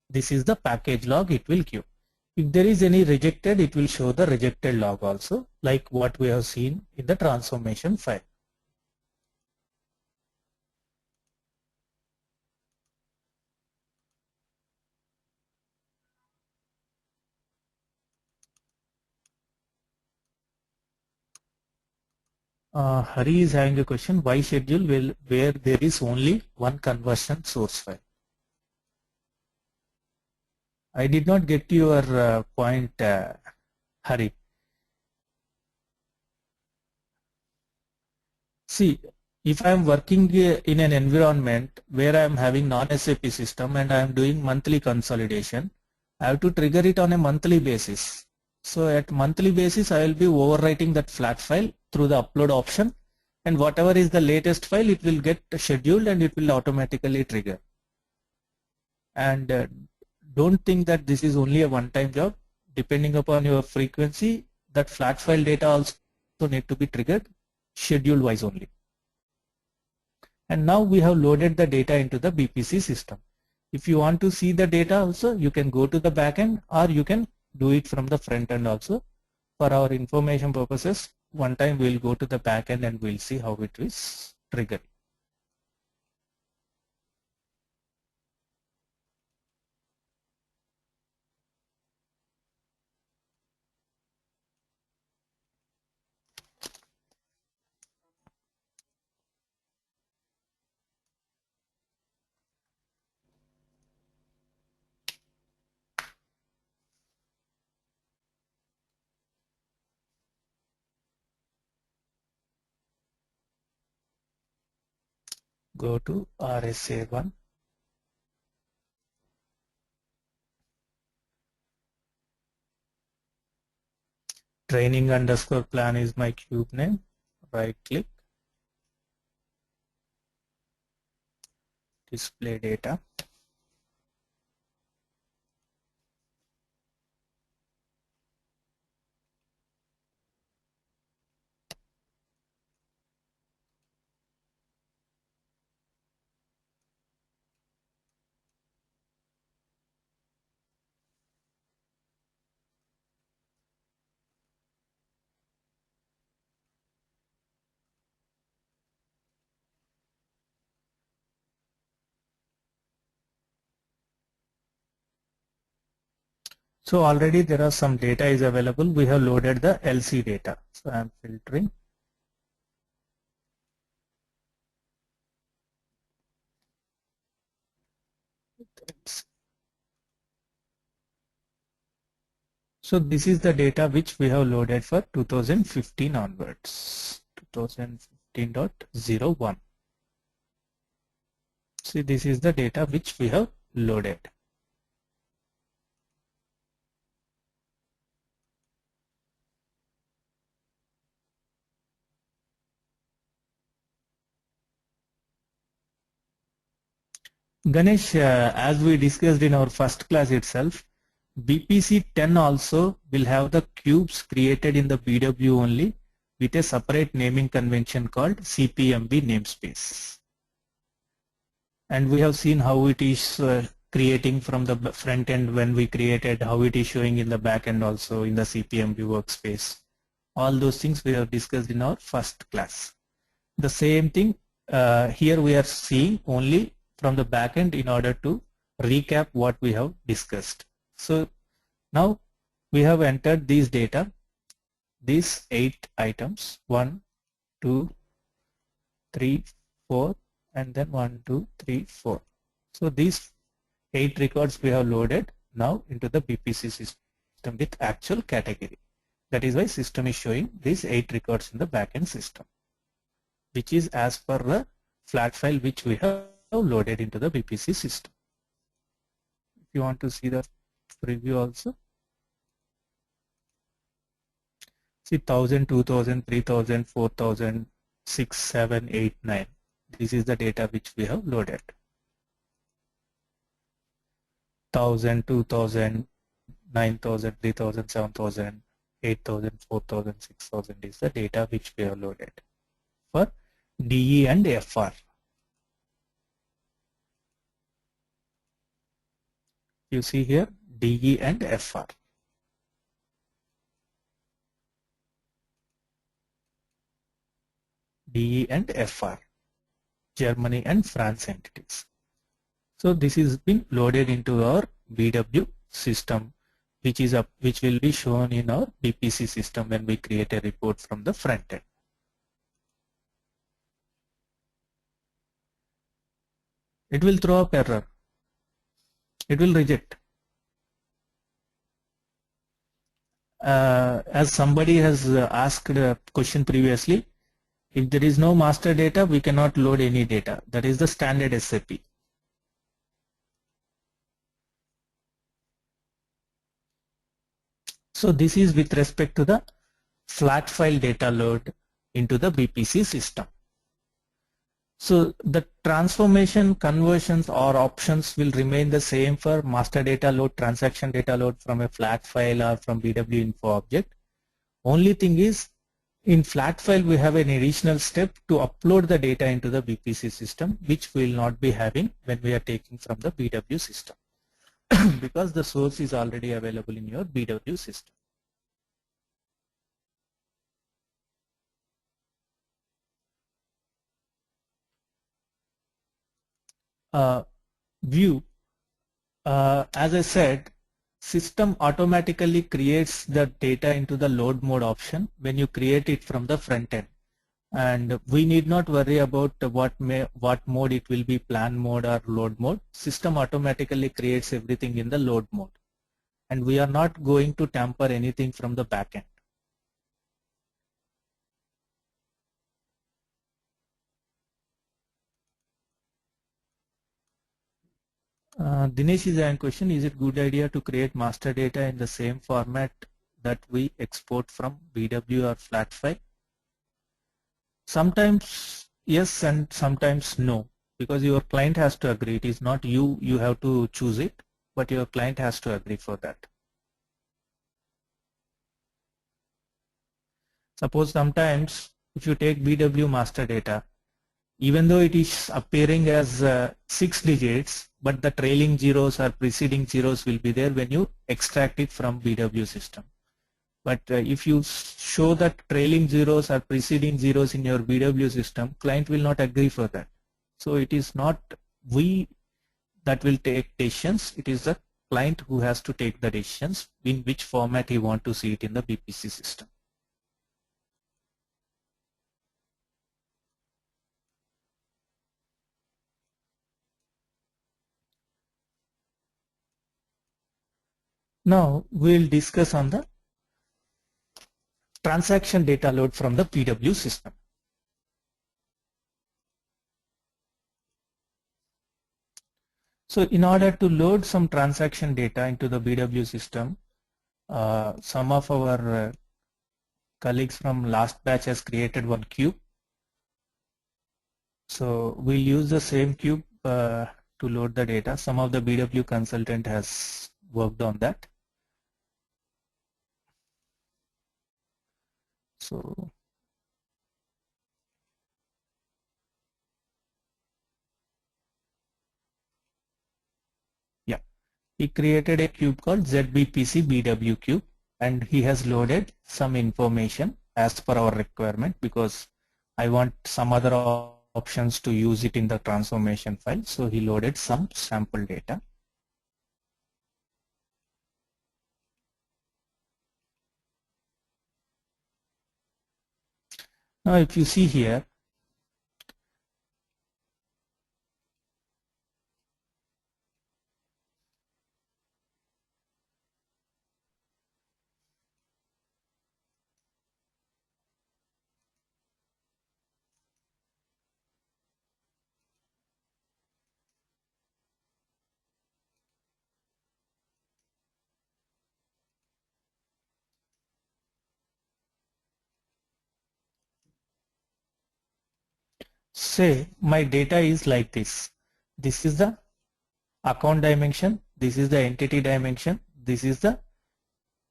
This is the package log it will give. If there is any rejected, it will show the rejected log also, like what we have seen in the transformation file. Hari is having a question, why schedule where there is only one conversion source file? I did not get your point, Hari. See, if I am working in an environment where I am having non-SAP system and I am doing monthly consolidation, I have to trigger it on a monthly basis. So at monthly basis, I will be overwriting that flat file through the upload option, and whatever is the latest file, it will get scheduled and it will automatically trigger. And don't think that this is only a one-time job. Depending upon your frequency, that flat file data also need to be triggered schedule wise only. And now we have loaded the data into the BPC system. If you want to see the data also, you can go to the backend or you can do it from the front end also. For our information purposes, one time we'll go to the backend and we'll see how it is triggered. Go to RSA1. Training underscore plan is my cube name. Right click. Display data. So already there are some data is available. We have loaded the LC data. So I am filtering. So this is the data which we have loaded for 2015 onwards. 2015.01. See, this is the data which we have loaded. Ganesh, as we discussed in our first class itself, BPC 10 also will have the cubes created in the BW only with a separate naming convention called CPMB namespace. And we have seen how it is creating from the front end when we created, how it is showing in the back end also in the CPMB workspace. All those things we have discussed in our first class. The same thing here we are seeing only from the back end in order to recap what we have discussed. So now we have entered these data, these 8 items, 1, 2, 3, 4, and then 1, 2, 3, 4. So these 8 records we have loaded now into the BPC system with actual category. That is why system is showing these 8 records in the backend system, which is as per the flat file which we have loaded into the BPC system. If you want to see the preview also, see 1000, 2000, 3000, 4000, 6, 7, 8, 9. This is the data which we have loaded. 1000, 2000, 9000, 3000, 7000, 8,000, 4,000, 6,000 is the data which we have loaded for DE and FR. You see here DE and FR. DE and FR, Germany and France entities. So this is been loaded into our BW system, which will be shown in our BPC system when we create a report from the front end. It will throw up error. It will reject. As somebody has asked a question previously, if there is no master data, we cannot load any data. That is the standard SAP. So this is with respect to the flat file data load into the BPC system. So the transformation, conversions or options will remain the same for master data load, transaction data load from a flat file or from BW info object. Only thing is, in flat file we have an additional step to upload the data into the BPC system, which we will not be having when we are taking from the BW system because the source is already available in your BW system. View, as I said, system automatically creates the data into the load mode option when you create it from the front end, and we need not worry about what mode it will be, plan mode or load mode. System automatically creates everything in the load mode, and we are not going to tamper anything from the back end. Dinesh is a question, is it good idea to create master data in the same format that we export from BW or flat file? Sometimes yes and sometimes no, because your client has to agree. It is not you have to choose it, but your client has to agree for that. Suppose sometimes if you take BW master data, even though it is appearing as 6 digits, but the trailing zeros or preceding zeros will be there when you extract it from BW system. But if you show that trailing zeros or preceding zeros in your BW system, client will not agree for that. So it is not we that will take decisions, it is the client who has to take the decisions in which format he want to see it in the BPC system. Now we'll discuss on the transaction data load from the BW system. So in order to load some transaction data into the BW system, some of our colleagues from last batch has created one cube. So we'll use the same cube to load the data. Some of the BW consultant has worked on that. So yeah, he created a cube called ZBPC BW cube, and he has loaded some information as per our requirement, because I want some other options to use it in the transformation file. So he loaded some sample data. Now if you see here, say my data is like this. This is the account dimension, this is the entity dimension, this is the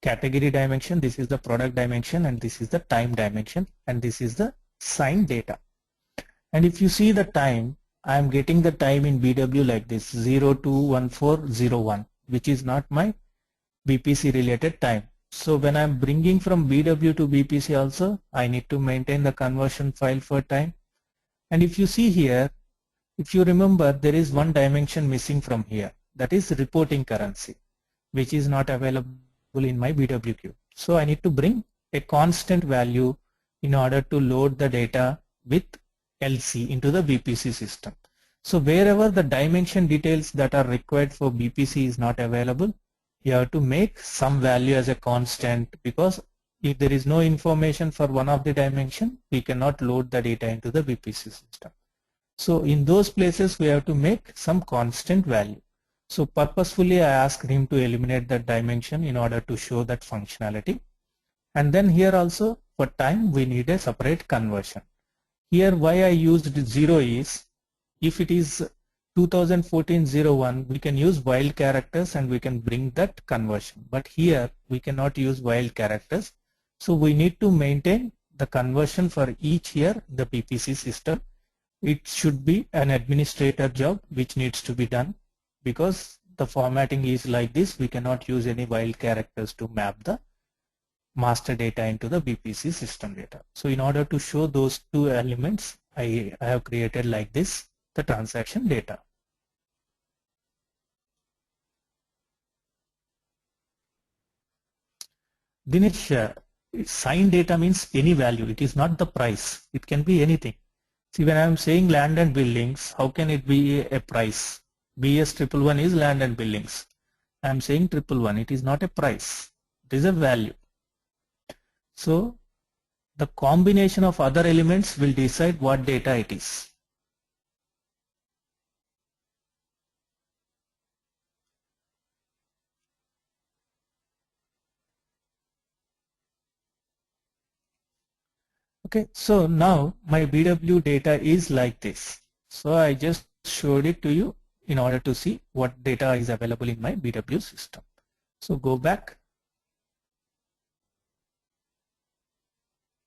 category dimension, this is the product dimension, and this is the time dimension, and this is the signed data. And if you see the time, I am getting the time in BW like this 021401, which is not my BPC related time. So when I am bringing from BW to BPC also, I need to maintain the conversion file for time. And if you see here, if you remember, there is one dimension missing from here, that is reporting currency, which is not available in my BW queue. So I need to bring a constant value in order to load the data with LC into the BPC system. So wherever the dimension details that are required for BPC is not available, you have to make some value as a constant, because if there is no information for one of the dimension, we cannot load the data into the BPC system. So in those places we have to make some constant value. So purposefully I asked him to eliminate that dimension in order to show that functionality. And then here also for time we need a separate conversion. Here why I used 0 is, if it is 2014-01, we can use wild characters and we can bring that conversion. But here we cannot use wild characters. So we need to maintain the conversion for each year in the BPC system. It should be an administrator job which needs to be done, because the formatting is like this. We cannot use any wild characters to map the master data into the BPC system data. So in order to show those two elements, I have created like this the transaction data. Dinesh, signed data means any value. It is not the price. It can be anything. See, when I am saying land and buildings, how can it be a price? BS111 is land and buildings. I am saying 111. It is not a price. It is a value. So the combination of other elements will decide what data it is. Okay, so now my BW data is like this. So I just showed it to you in order to see what data is available in my BW system. So go back,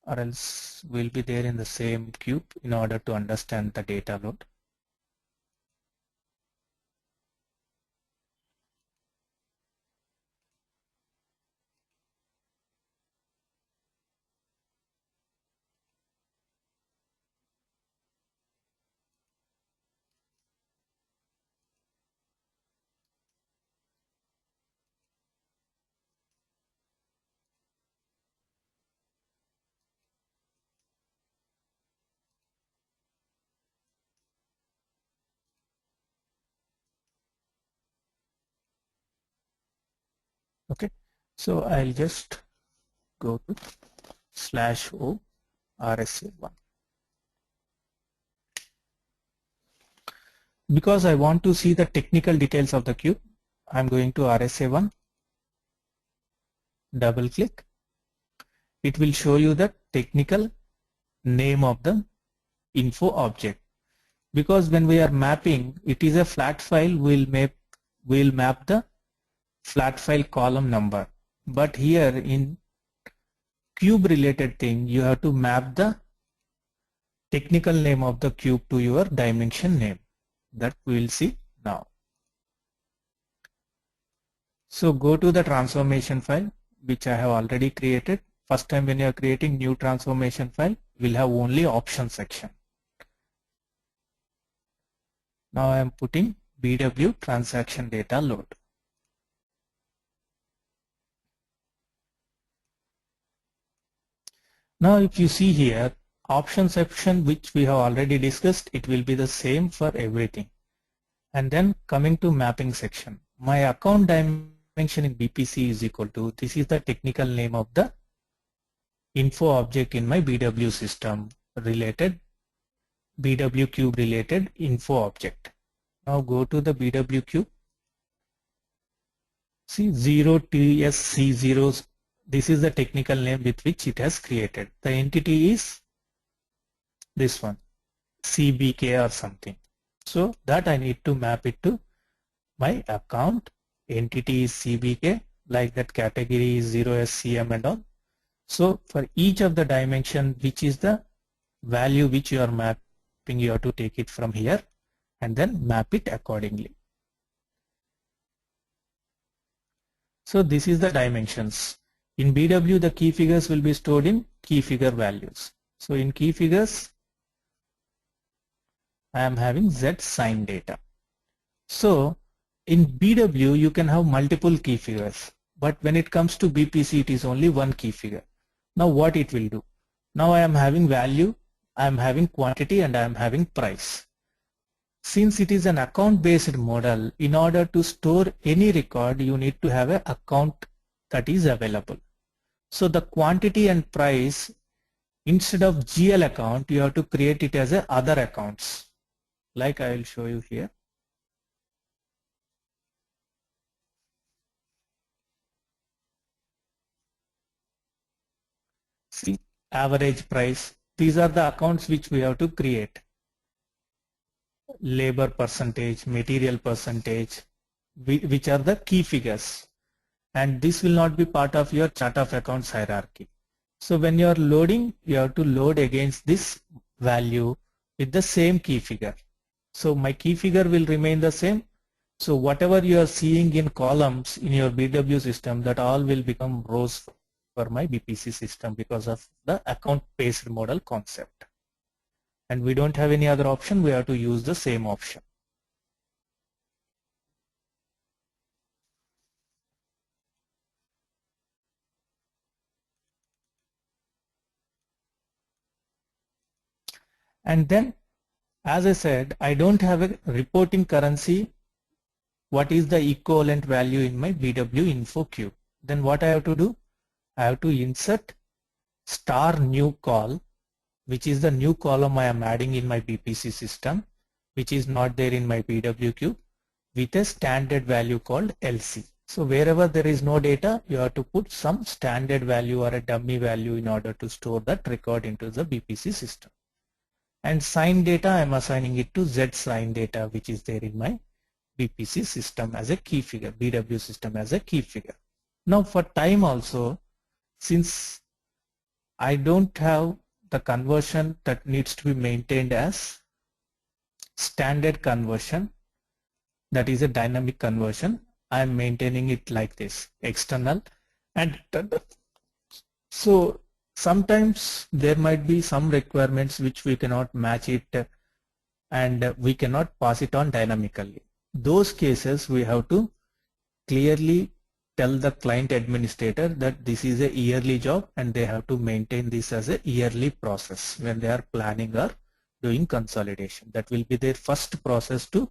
or else we'll be there in the same cube in order to understand the data load. Okay, so I'll just go to /o RSA1. Because I want to see the technical details of the cube, I'm going to RSA1, double click. It will show you the technical name of the info object. Because when we are mapping, it is a flat file, we'll map the flat file column number. But here in cube related thing, you have to map the technical name of the cube to your dimension name. That we will see now. So go to the transformation file, which I have already created. First time when you are creating new transformation file, we'll have only option section. Now I am putting BW transaction data load. Now if you see here, option section which we have already discussed, it will be the same for everything. And then coming to mapping section, my account dimension in BPC is equal to, this is the technical name of the info object in my BW system related, BW cube related info object. Now go to the BW cube. See 0TSC0, this is the technical name with which it has created. The entity is this one, CBK or something. So that I need to map it to my account. Entity is CBK, like that category is 0 SCM and all. So for each of the dimension, which is the value which you are mapping, you have to take it from here and then map it accordingly. So this is the dimensions. In BW, the key figures will be stored in key figure values. So in key figures, I am having Z sign data. So in BW, you can have multiple key figures, but when it comes to BPC, it is only one key figure. Now what it will do? Now I am having value, I am having quantity, and I am having price. Since it is an account-based model, in order to store any record, you need to have an account that is available. So the quantity and price, instead of GL account, you have to create it as a other accounts. Like I will show you here. See, average price. These are the accounts which we have to create. Labor percentage, material percentage, which are the key figures. And this will not be part of your chart of accounts hierarchy. So when you are loading, you have to load against this value with the same key figure. So my key figure will remain the same. So whatever you are seeing in columns in your BW system, that all will become rows for my BPC system because of the account-based model concept. And we don't have any other option, we have to use the same option. And then, as I said, I don't have a reporting currency. What is the equivalent value in my BW info cube? Then what I have to do? I have to insert star new call, which is the new column I am adding in my BPC system, which is not there in my BW cube, with a standard value called LC. So wherever there is no data, you have to put some standard value or a dummy value in order to store that record into the BPC system. And sign data, I am assigning it to Z sign data, which is there in my BPC system as a key figure, BW system as a key figure. Now for time also, since I don't have the conversion that needs to be maintained as standard conversion, that is a dynamic conversion, I am maintaining it like this, external. And so sometimes there might be some requirements which we cannot match it and we cannot pass it on dynamically. Those cases we have to clearly tell the client administrator that this is a yearly job and they have to maintain this as a yearly process when they are planning or doing consolidation. That will be their first process to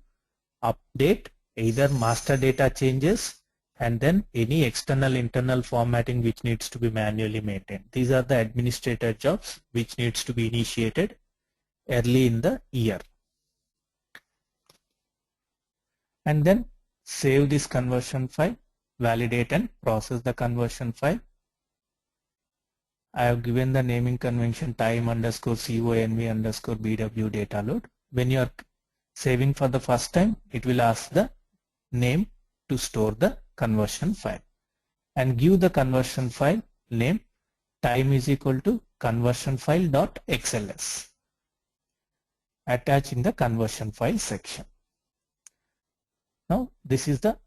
update either master data changes and then any external internal formatting which needs to be manually maintained. These are the administrator jobs which needs to be initiated early in the year. And then save this conversion file, validate and process the conversion file. I have given the naming convention time_conv_bw data load. When you are saving for the first time, it will ask the name to store the conversion file and give the conversion file name time is equal to conversion file.xls. Attach in the conversion file section. Now this is the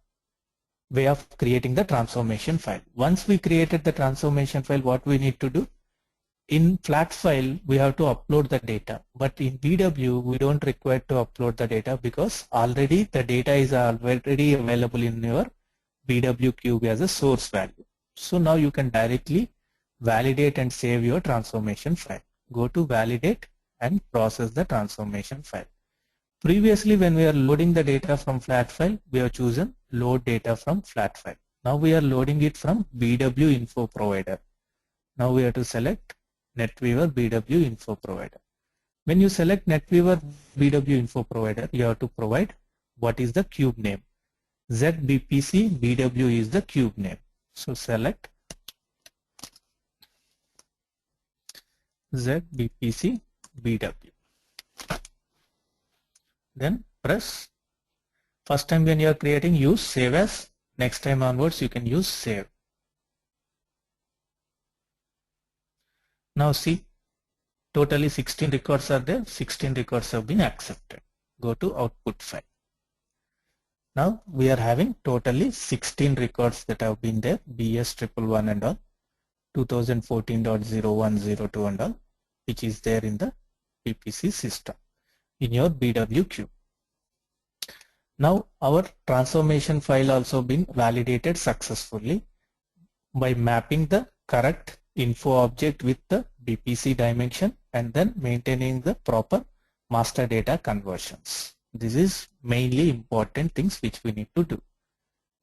way of creating the transformation file. Once we created the transformation file, what we need to do? In flat file, we have to upload the data, but in BW, we don't require to upload the data because already the data is already available in your BW cube as a source value. So now you can directly validate and save your transformation file. Go to validate and process the transformation file. Previously, when we are loading the data from flat file, we have chosen load data from flat file. Now we are loading it from BW info provider. Now we have to select NetWeaver BW info provider. When you select NetWeaver BW info provider, you have to provide what is the cube name. ZBPC BW is the cube name. So select ZBPC BW. Then press. First time when you are creating, use save as. Next time onwards you can use save. Now see, totally 16 records are there. 16 records have been accepted. Go to output file. Now we are having totally 16 records that have been there. BS 111 and all, 2014.0102 and all, which is there in the BPC system in your BW queue. Now our transformation file also been validated successfully by mapping the correct info object with the BPC dimension and then maintaining the proper master data conversions. This is mainly important things which we need to do.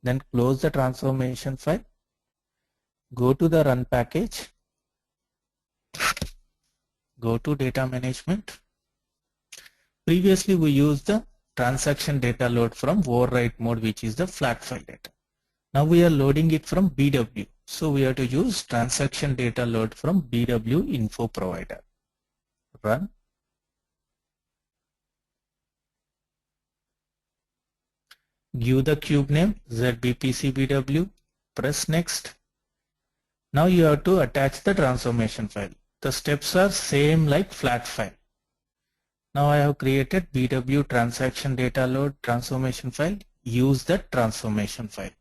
Then close the transformation file, go to the run package, go to data management. Previously we used the transaction data load from overwrite mode, which is the flat file data. Now we are loading it from BW. So we have to use transaction data load from BW info provider. Run. Give the cube name ZBPC BW. Press next. Now you have to attach the transformation file. The steps are same like flat file. Now I have created BW transaction data load transformation file. Use that transformation file.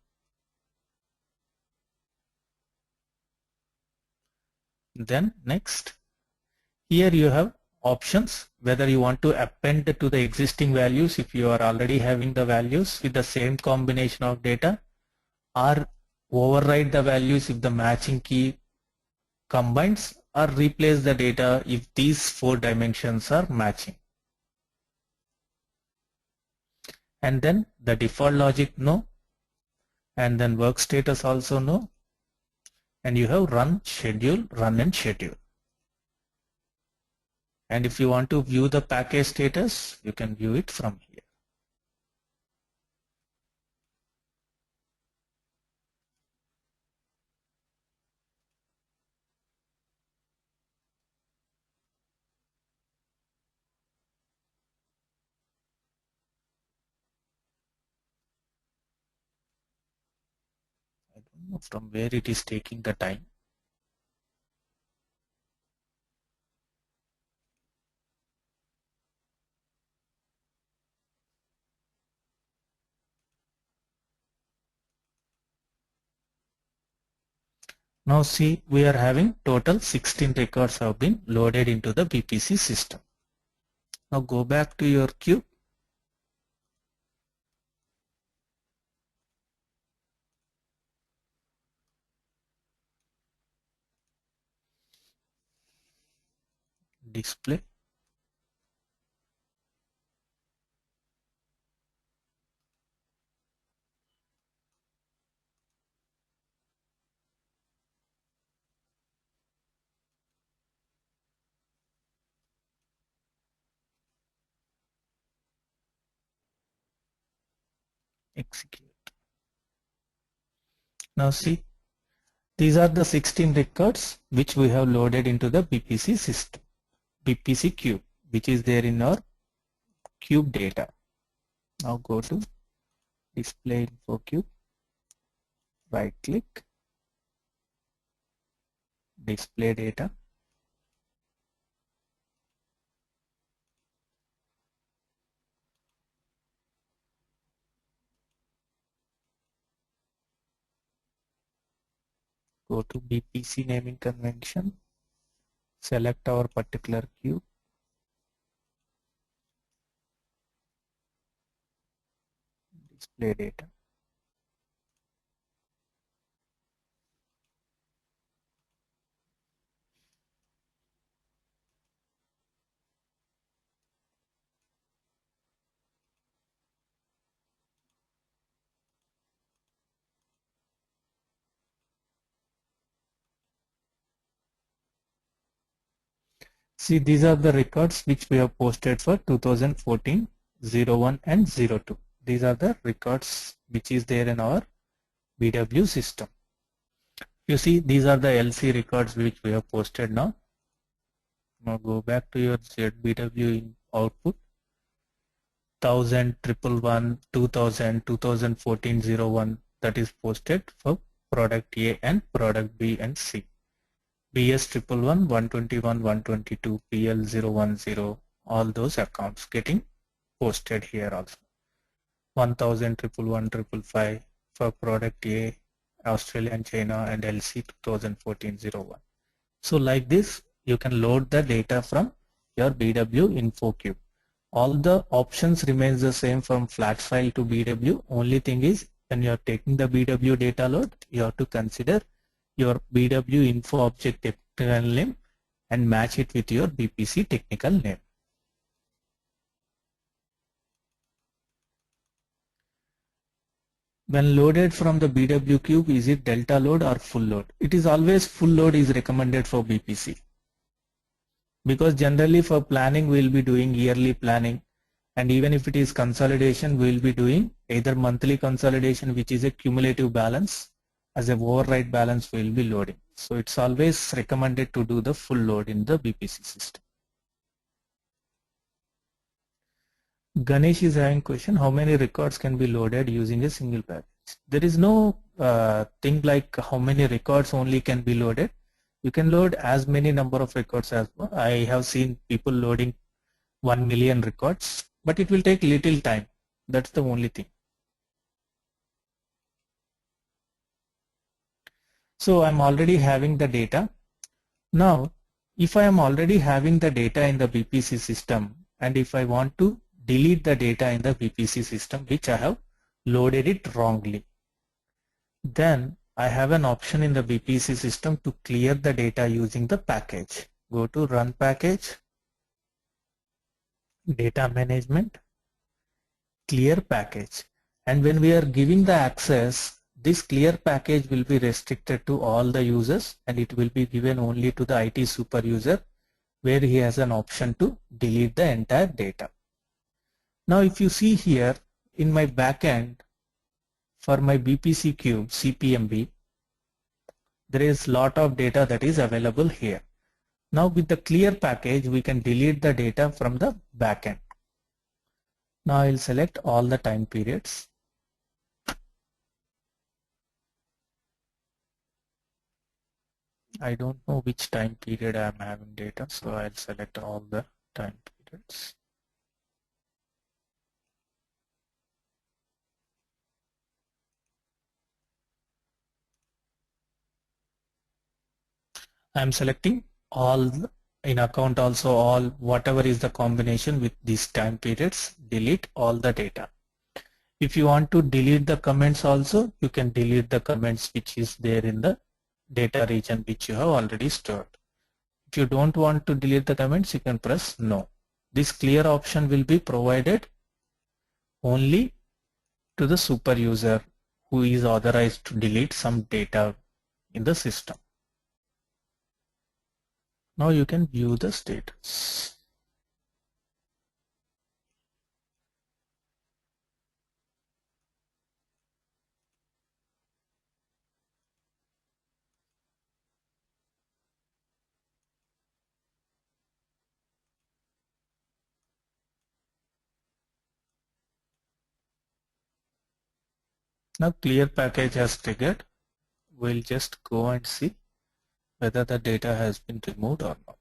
Then next, here you have options whether you want to append to the existing values if you are already having the values with the same combination of data, or override the values if the matching key combines, or replace the data if these 4 dimensions are matching. And then the default logic no, and then work status also no, and you have run, schedule, run and schedule. And if you want to view the package status, you can view it from here. I don't know from where it is taking the time. Now see, we are having total 16 records have been loaded into the BPC system. Now go back to your queue. Display. Execute. Now see, these are the 16 records which we have loaded into the BPC system, BPC cube, which is there in our cube data. Now go to display info cube, right click, display data. Go to BPC naming convention, select our particular cube, display data. See, these are the records which we have posted for 2014, 01 and 02. These are the records which is there in our BW system. You see, these are the LC records which we have posted now. Now go back to your ZBW in output. 1000, 111, 2000, 2014, 01, that is posted for product A and product B and C. BS111, 121, 122, PL010, all those accounts getting posted here also. 1000, 111, 555 for product A, Australia and China, and LC 2014-01. So like this, you can load the data from your BW info cube. All the options remains the same from flat file to BW. Only thing is, when you are taking the BW data load, you have to consider your BW info object technical name and match it with your BPC technical name. When loaded from the BW cube, is it delta load or full load? It is always full load is recommended for BPC. Because generally for planning we will be doing yearly planning, and even if it is consolidation we will be doing either monthly consolidation, which is a cumulative balance, as a override balance we will be loading. So it's always recommended to do the full load in the BPC system. Ganesh is having question, how many records can be loaded using a single package? There is no thing like how many records only can be loaded. You can load as many number of records as well. I have seen people loading 1 million records, but it will take little time. That's the only thing. So I'm already having the data. Now, if I am already having the data in the BPC system, and if I want to delete the data in the BPC system, which I have loaded it wrongly, then I have an option in the BPC system to clear the data using the package. Go to Run Package, Data Management, Clear Package. And when we are giving the access, this clear package will be restricted to all the users, and it will be given only to the IT super user, where he has an option to delete the entire data. Now if you see here in my backend, for my BPC cube CPMB, there is lot of data that is available here. Now with the clear package, we can delete the data from the backend. Now I'll select all the time periods. I don't know which time period I am having data, so I'll select all the time periods. I'm selecting all in account, also all, whatever is the combination with these time periods, delete all the data. If you want to delete the comments also, you can delete the comments which is there in the data region which you have already stored. If you don't want to delete the comments, you can press no. This clear option will be provided only to the super user who is authorized to delete some data in the system. Now you can view the status. Now clear package has triggered. We'll just go and see whether the data has been removed or not.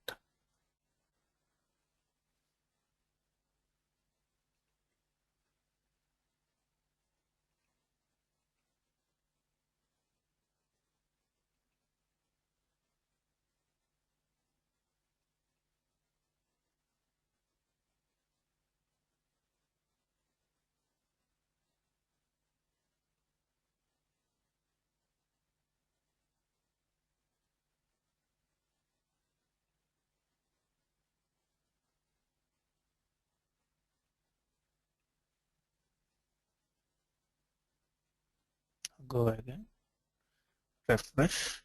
Go again, refresh.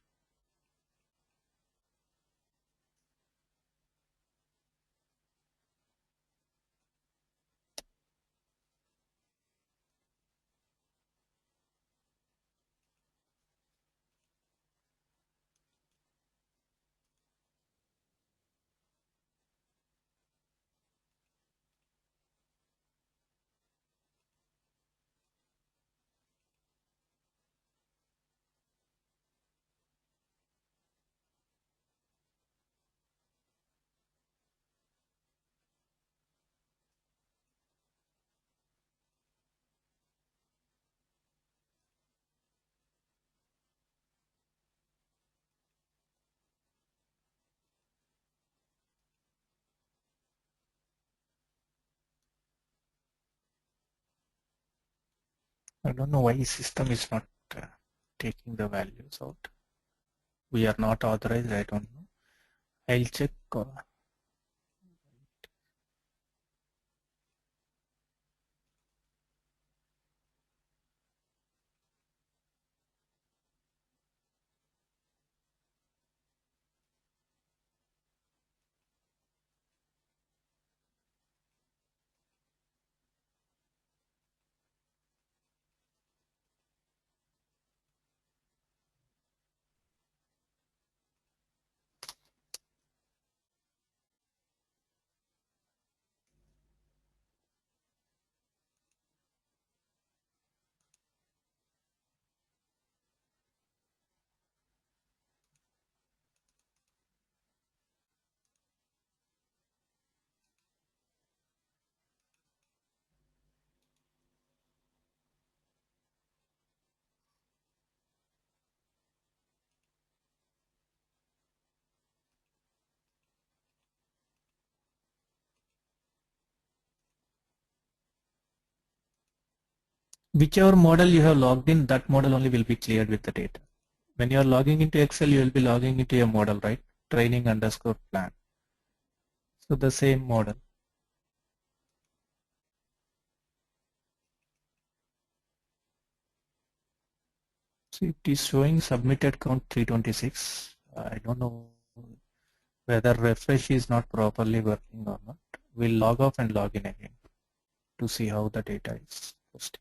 I don't know why system is not taking the values out. We are not authorized. I don't know. I'll check. Whichever model you have logged in, that model only will be cleared with the data. When you are logging into Excel, you will be logging into a model, right? Training underscore plan. So the same model. So it is showing submitted count 326. I don't know whether refresh is not properly working or not. We'll log off and log in again to see how the data is posted.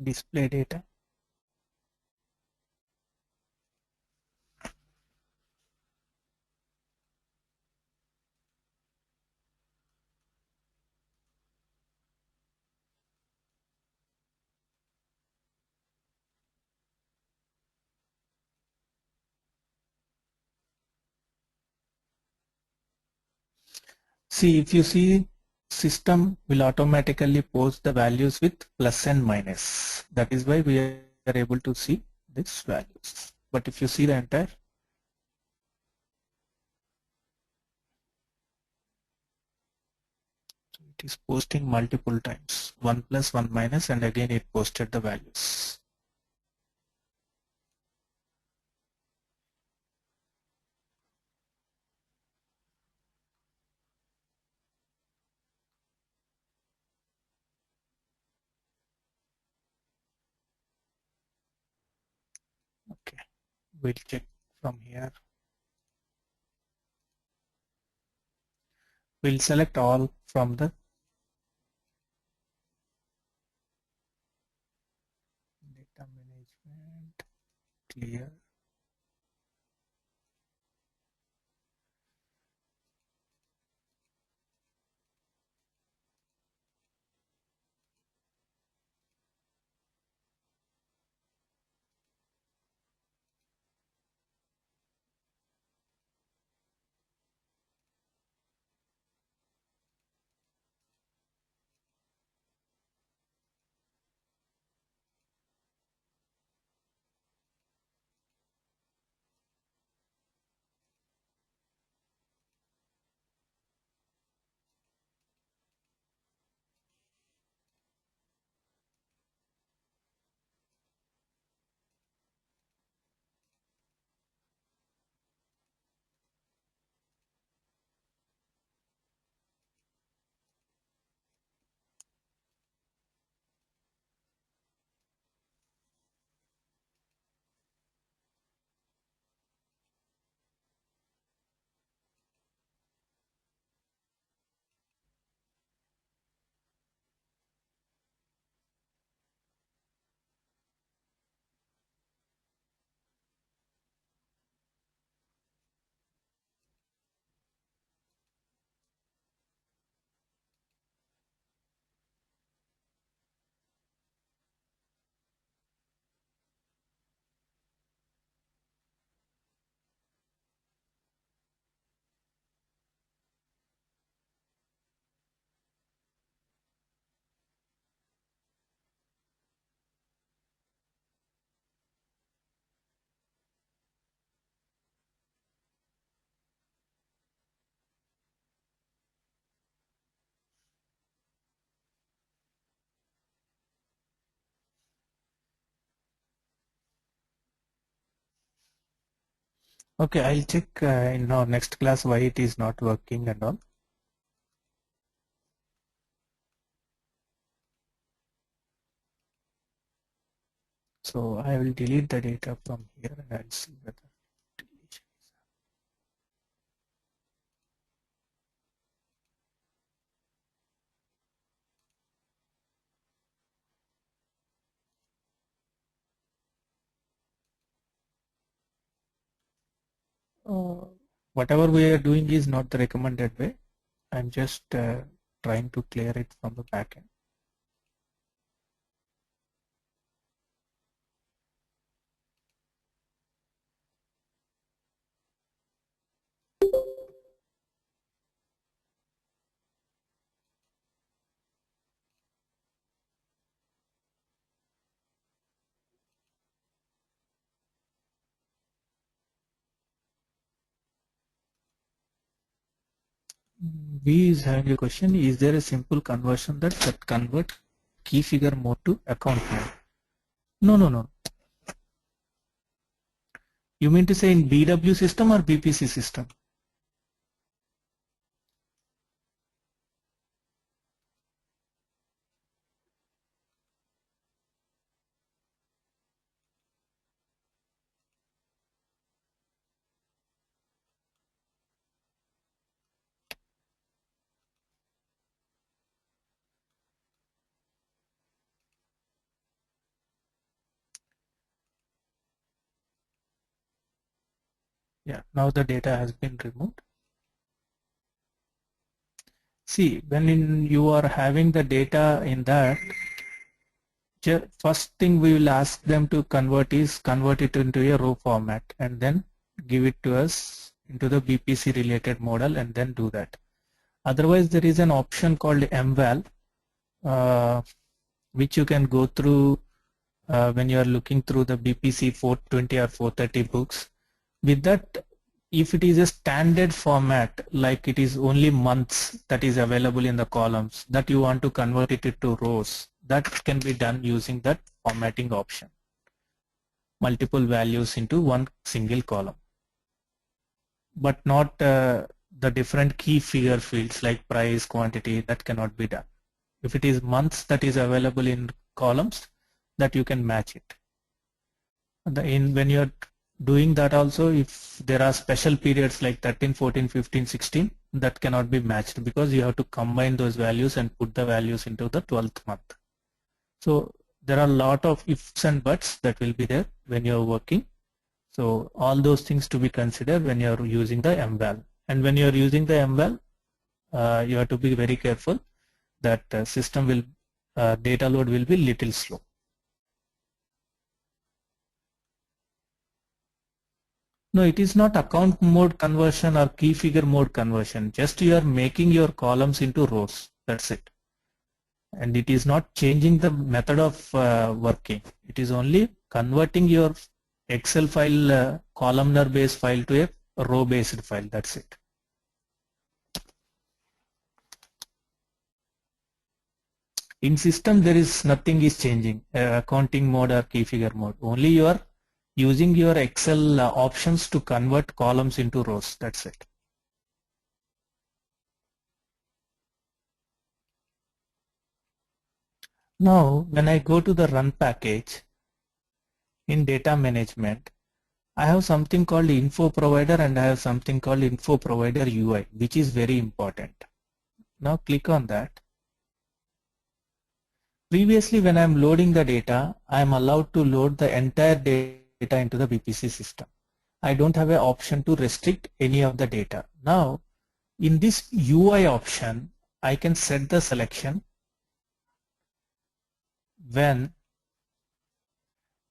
Display data. See, if you see, system will automatically post the values with plus and minus. That is why we are able to see these values. But if you see the entire, it is posting multiple times, 1 plus 1 minus, and again it posted the values. Okay, we'll check from here. We'll select all from the data management, clear. Okay, I'll check in our next class why it is not working and all. So I will delete the data from here and I'll see whether deletion is whatever we are doing is not the recommended way. I'm just trying to clear it from the backend. V is having a question, is there a simple conversion that convert key figure mode to account mode? No. You mean to say in BW system or BPC system? Yeah, now the data has been removed. See, when you are having the data in that, first thing we will ask them to convert it into a row format and then give it to us into the BPC related model and then do that. Otherwise, there is an option called mval, which you can go through when you are looking through the BPC 420 or 430 books. With that, if it is a standard format, like it is only months that is available in the columns, that you want to convert it into rows, that can be done using that formatting option. Multiple values into one single column, but not the different key figure fields like price, quantity, that cannot be done. If it is months that is available in columns, that you can match it. When you are doing that also, if there are special periods like 13, 14, 15, 16, that cannot be matched because you have to combine those values and put the values into the 12th month. So there are a lot of ifs and buts that will be there when you are working. So all those things to be considered when you are using the mval. And when you are using the mval, you have to be very careful that system will data load will be little slow. No, it is not account mode conversion or key figure mode conversion. Just you are making your columns into rows. That's it. And it is not changing the method of working. It is only converting your Excel file, columnar based file to a row based file. That's it. In system, there is nothing is changing, accounting mode or key figure mode. Only you are using your Excel options to convert columns into rows. That's it. Now, when I go to the run package in data management, I have something called info provider and I have something called info provider UI, which is very important. Now click on that. Previously, when I am loading the data, I am allowed to load the entire data into the BPC system. I don't have an option to restrict any of the data. Now, in this UI option, I can set the selection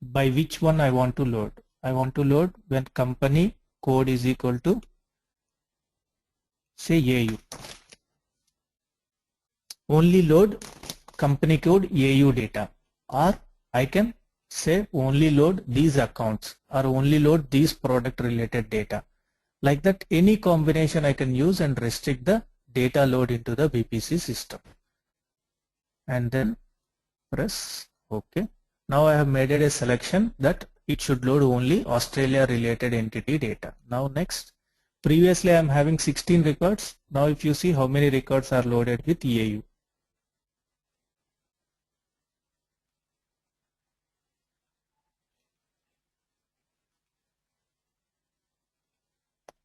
by which one I want to load. I want to load when company code is equal to, say, AU. Only load company code AU data, or I can say only load these accounts or only load these product related data. Like that, any combination I can use and restrict the data load into the BPC system. And then press OK. Now I have made a selection that it should load only Australia related entity data. Now next, previously I am having 16 records. Now if you see how many records are loaded with EAU.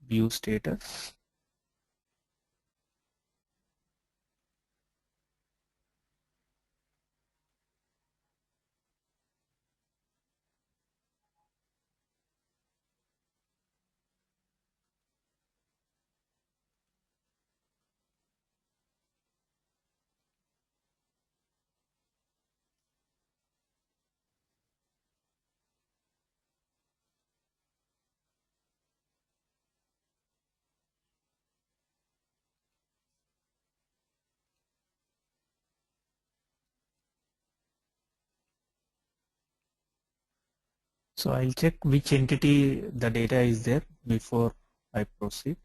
View status. So I'll check which entity the data is there before I proceed.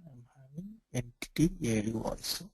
I'm having entity ALU also.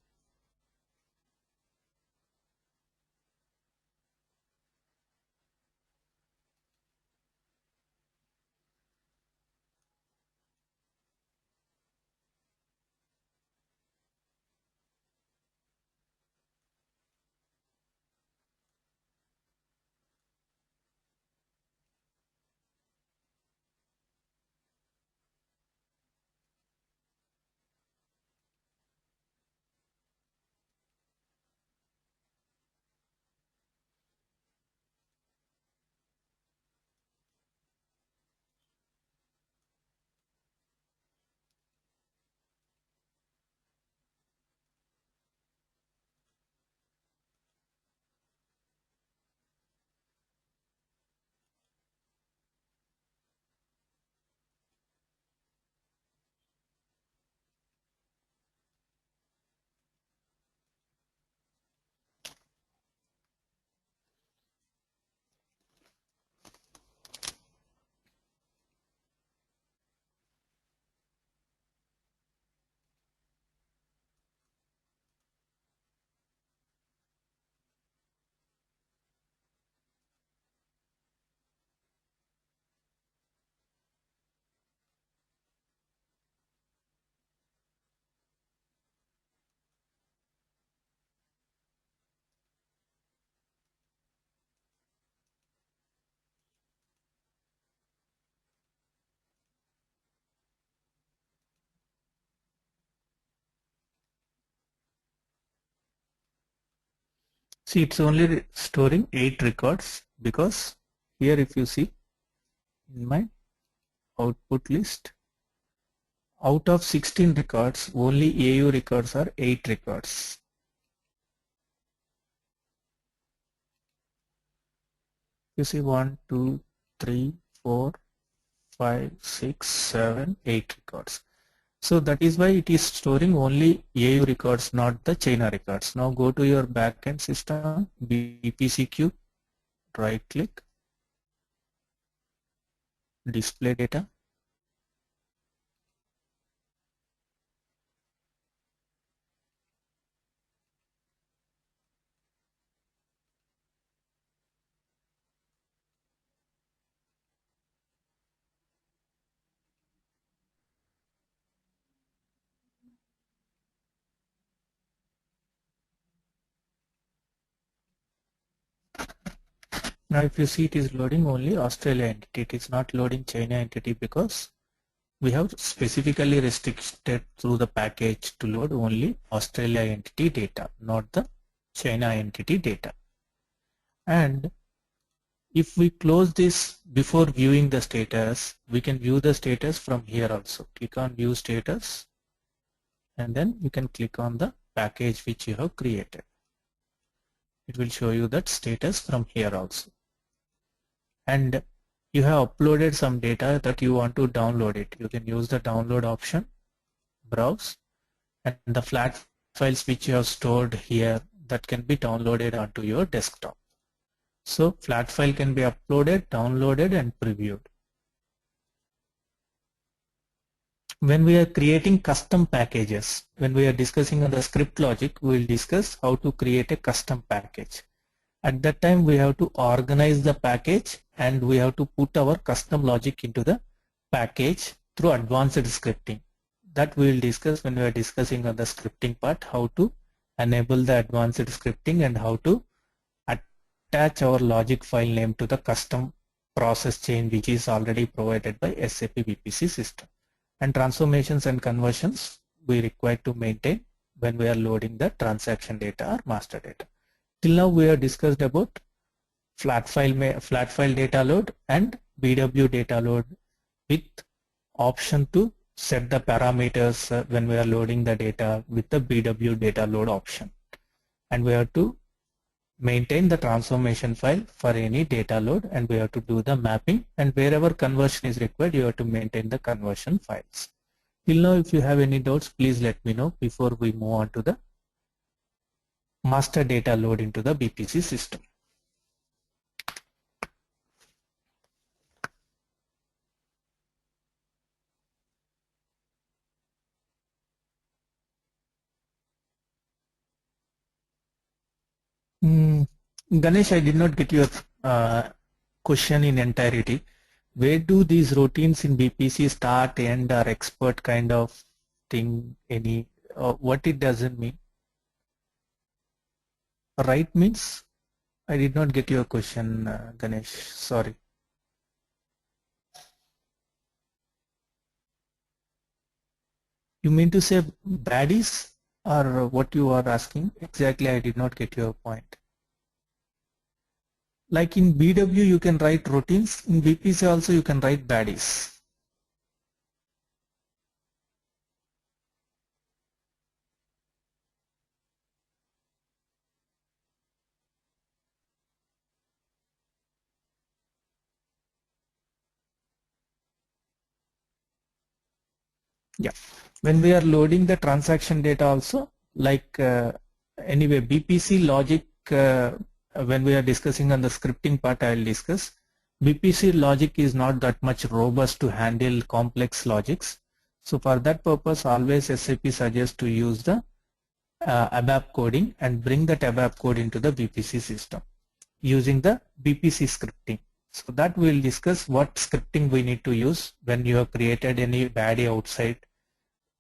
See, it's only storing 8 records because here if you see in my output list, out of 16 records, only AU records are 8 records. You see 1, 2, 3, 4, 5, 6, 7, 8 records. So that is why it is storing only AU records, not the China records. Now go to your backend system, BPC queue, right click, display data. Now if you see, it is loading only Australia entity. It is not loading China entity because we have specifically restricted through the package to load only Australia entity data, not the China entity data. And if we close this before viewing the status, we can view the status from here also. Click on view status and then you can click on the package which you have created. It will show you that status from here also. And you have uploaded some data that you want to download it. You can use the download option, browse, and the flat files which you have stored here that can be downloaded onto your desktop. So flat file can be uploaded, downloaded and previewed. When we are creating custom packages, when we are discussing on the script logic, we will discuss how to create a custom package. At that time we have to organize the package and we have to put our custom logic into the package through advanced scripting. That we will discuss when we are discussing on the scripting part, how to enable the advanced scripting and how to attach our logic file name to the custom process chain which is already provided by SAP BPC system. And transformations and conversions we require to maintain when we are loading the transaction data or master data. Till now we have discussed about flat file data load and BW data load with option to set the parameters when we are loading the data with the BW data load option. And we have to maintain the transformation file for any data load and we have to do the mapping, and wherever conversion is required you have to maintain the conversion files. Till now if you have any doubts, please let me know before we move on to the master data load into the BPC system. Ganesh, I did not get your question in entirety. Where do these routines in BPC start, end, or expert kind of thing? Any what it doesn't mean? Right means I did not get your question, Ganesh. Sorry. You mean to say baddies, or what you are asking? Exactly, I did not get your point. Like in BW you can write routines, in BPC also you can write baddies. Yeah, when we are loading the transaction data also, like anyway BPC logic, when we are discussing on the scripting part I will discuss. BPC logic is not that much robust to handle complex logics. So for that purpose always SAP suggests to use the ABAP coding and bring that ABAP code into the BPC system using the BPC scripting. So that we will discuss what scripting we need to use when you have created any baddie outside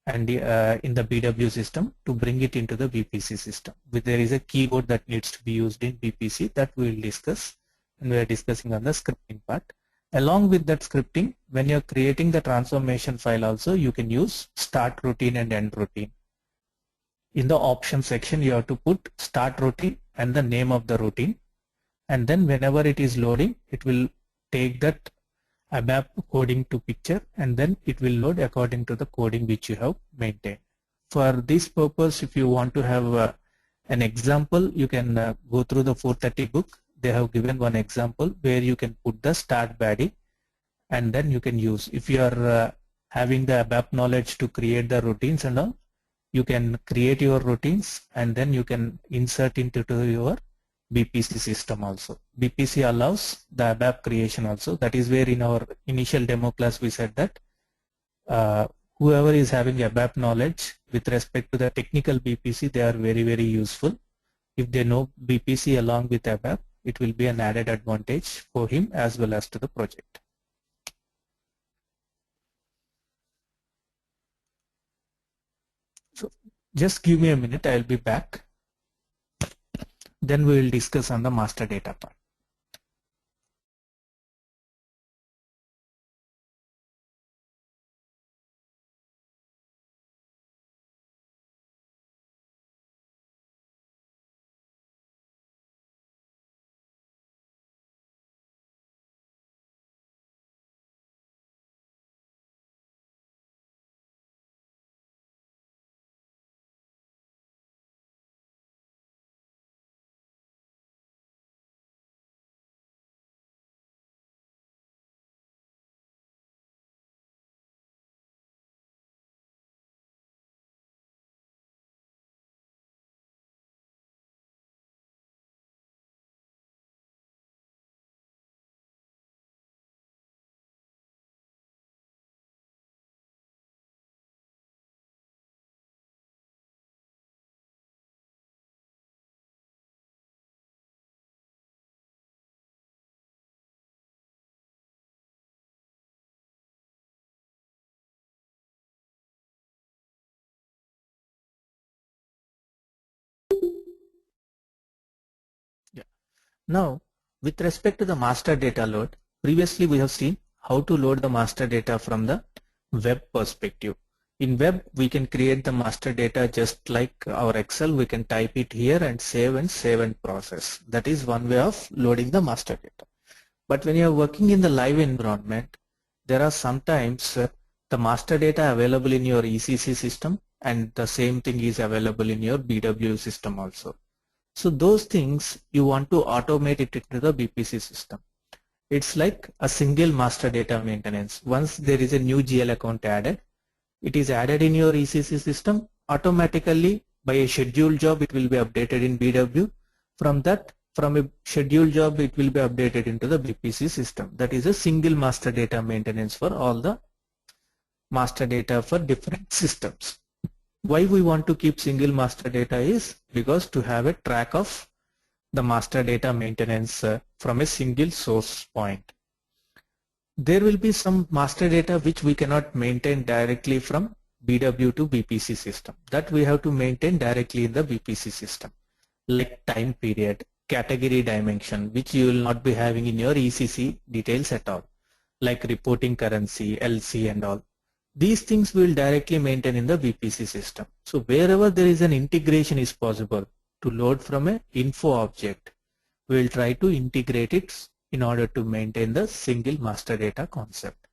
and in the BW system to bring it into the BPC system. But there is a keyword that needs to be used in BPC that we will discuss when we are discussing on the scripting part. Along with that scripting, when you are creating the transformation file also, you can use start routine and end routine. In the option section, you have to put start routine and the name of the routine. And then whenever it is loading, it will take that ABAP coding to picture and then it will load according to the coding which you have maintained. For this purpose, if you want to have an example, you can go through the 430 book. They have given one example where you can put the start baddie and then you can use. If you are having the ABAP knowledge to create the routines and all, you can create your routines and then you can insert into your BPC system also. BPC allows the ABAP creation also. That is where in our initial demo class we said that whoever is having ABAP knowledge with respect to the technical BPC, they are very, very useful. If they know BPC along with ABAP, it will be an added advantage for him as well as to the project. So just give me a minute, I will be back. Then we will discuss on the master data part. Now, with respect to the master data load, previously we have seen how to load the master data from the web perspective. In web, we can create the master data just like our Excel. We can type it here and save and process. That is one way of loading the master data. But when you are working in the live environment, there are sometimes the master data available in your ECC system and the same thing is available in your BW system also. So those things you want to automate it into the BPC system. It's like a single master data maintenance. Once there is a new GL account added, it is added in your ECC system. Automatically by a scheduled job it will be updated in BW. From a scheduled job it will be updated into the BPC system. That is a single master data maintenance for all the master data for different systems. Why we want to keep single master data is because to have a track of the master data maintenance from a single source point. There will be some master data which we cannot maintain directly from BW to BPC system. That we have to maintain directly in the BPC system, like time period, category dimension, which you will not be having in your ECC details at all, like reporting currency, LC and all. These things we will directly maintain in the BPC system. So wherever there is an integration is possible to load from a info object, we will try to integrate it in order to maintain the single master data concept.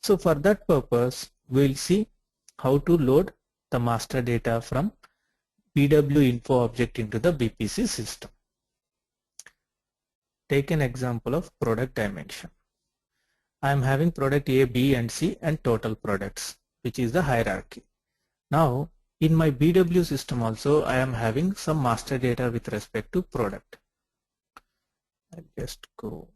So for that purpose, we will see how to load the master data from BW info object into the BPC system. Take an example of product dimension. I am having product A, B and C and total products, which is the hierarchy. Now in my BW system also I am having some master data with respect to product. I'll just go.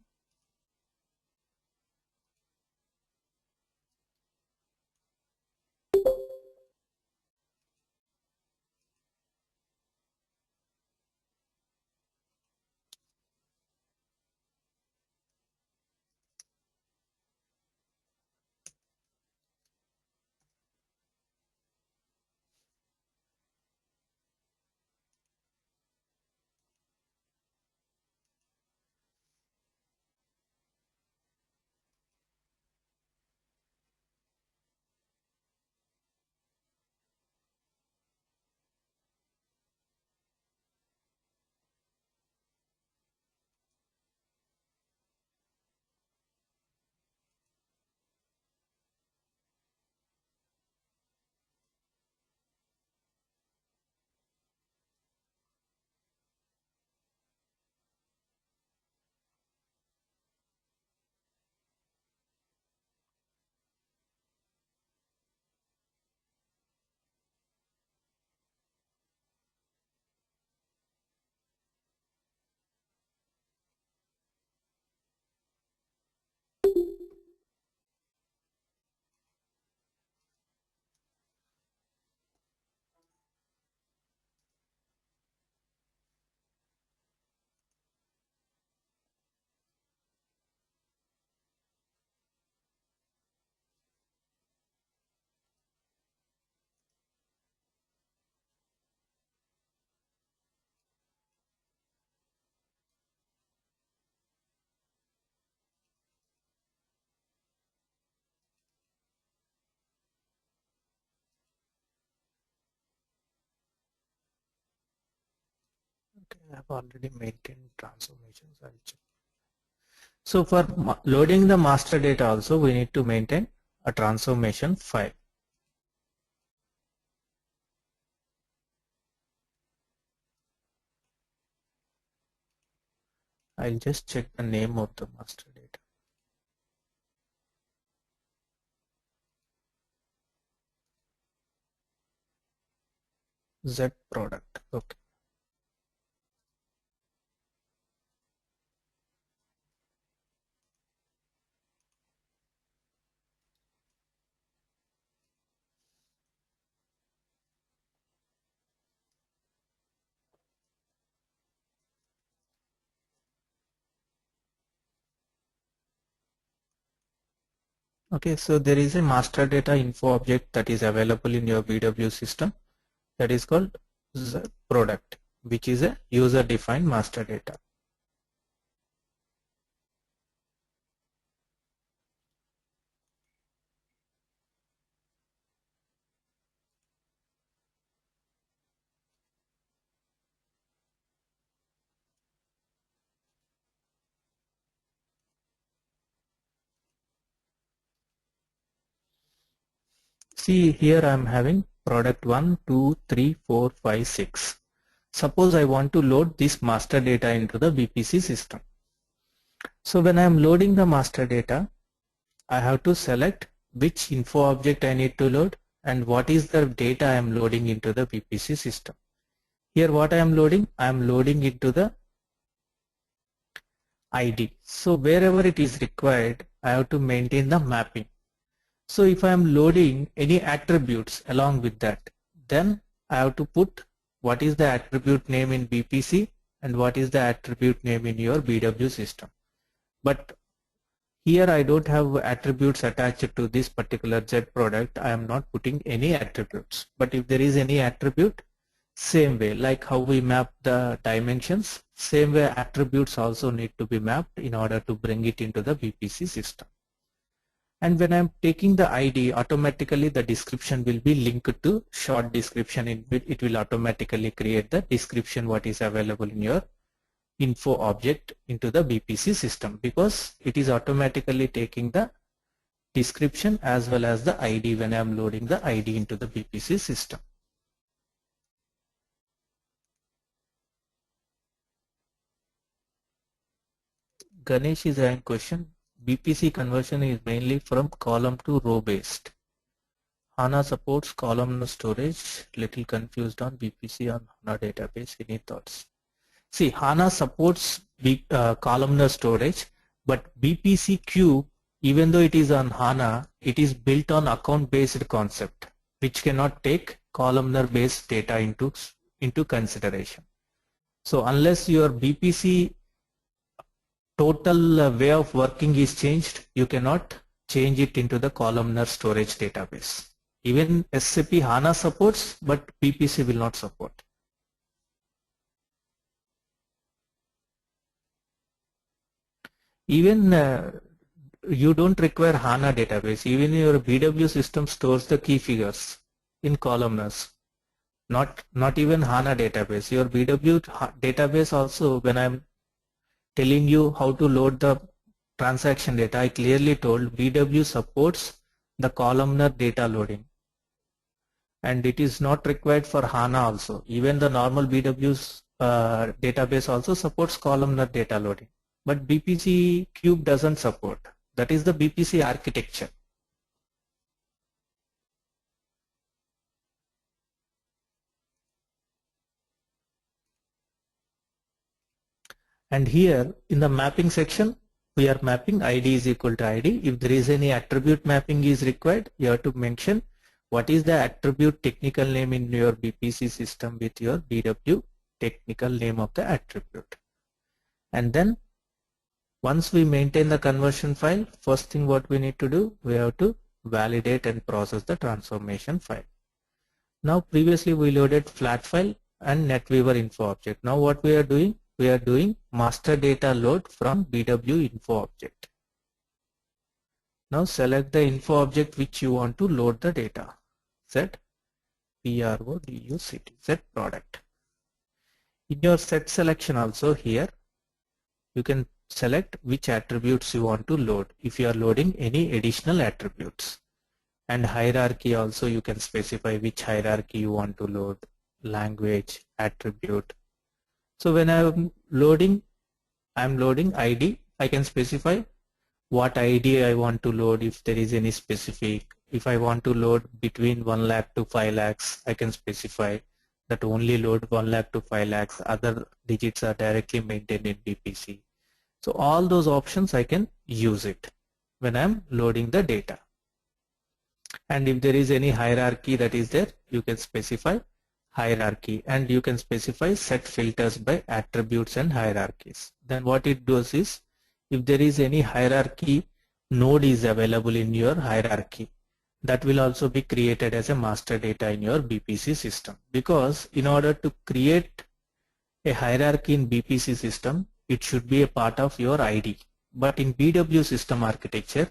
Okay, I have already maintained transformations. I'll check. So for loading the master data also we need to maintain a transformation file. I'll just check the name of the master data. Z product. Okay. Okay, so there is a master data info object that is available in your BW system that is called Z product, which is a user defined master data. see here I am having product 1, 2, 3, 4, 5, 6. Suppose I want to load this master data into the BPC system. So when I am loading the master data, I have to select which info object I need to load and what is the data I am loading into the BPC system. Here what I am loading into the ID. So wherever it is required, I have to maintain the mapping. So if I am loading any attributes along with that, then I have to put what is the attribute name in BPC and what is the attribute name in your BW system. But here I don't have attributes attached to this particular Z product. I am not putting any attributes. But if there is any attribute, same way, like how we map the dimensions, same way attributes also need to be mapped in order to bring it into the BPC system. And when I'm taking the ID, automatically the description will be linked to short description. It will automatically create the description what is available in your info object into the BPC system, because it is automatically taking the description as well as the ID when I'm loading the ID into the BPC system. Ganesh is having question. BPC conversion is mainly from column to row based. HANA supports columnar storage. Little confused on BPC on HANA database. Any thoughts? See, HANA supports columnar storage, but BPC Cube, even though it is on HANA, it is built on account based concept, which cannot take columnar based data into consideration. So unless your BPC total way of working is changed, you cannot change it into the columnar storage database. Even SAP HANA supports, but BPC will not support. Even you don't require HANA database. Even your BW system stores the key figures in columnars. Not even HANA database. Your BW database also, when I'm telling you how to load the transaction data, I clearly told BW supports the columnar data loading, and it is not required for HANA also. Even the normal BW's database also supports columnar data loading, but BPC Cube doesn't support. That is the BPC architecture. And here in the mapping section, we are mapping ID is equal to ID. If there is any attribute mapping is required, you have to mention what is the attribute technical name in your BPC system with your BW technical name of the attribute. And then once we maintain the conversion file, first thing what we need to do, we have to validate and process the transformation file. Now previously we loaded flat file and NetWeaver info object. Now what we are doing? We are doing master data load from BW info object. Now select the info object which you want to load the data. Set PRODUCT, set product. In your set selection also here, you can select which attributes you want to load if you are loading any additional attributes. And hierarchy also you can specify which hierarchy you want to load, language, attribute. So when I'm loading ID, I can specify what ID I want to load if there is any specific. If I want to load between 1 lakh to 5 lakhs, I can specify that only load 1 lakh to 5 lakhs. Other digits are directly maintained in BPC. So all those options I can use it when I'm loading the data. And if there is any hierarchy that is there, you can specify hierarchy, and you can specify set filters by attributes and hierarchies. Then what it does is, if there is any hierarchy node is available in your hierarchy, that will also be created as a master data in your BPC system. Because in order to create a hierarchy in BPC system, it should be a part of your ID. But in BW system architecture,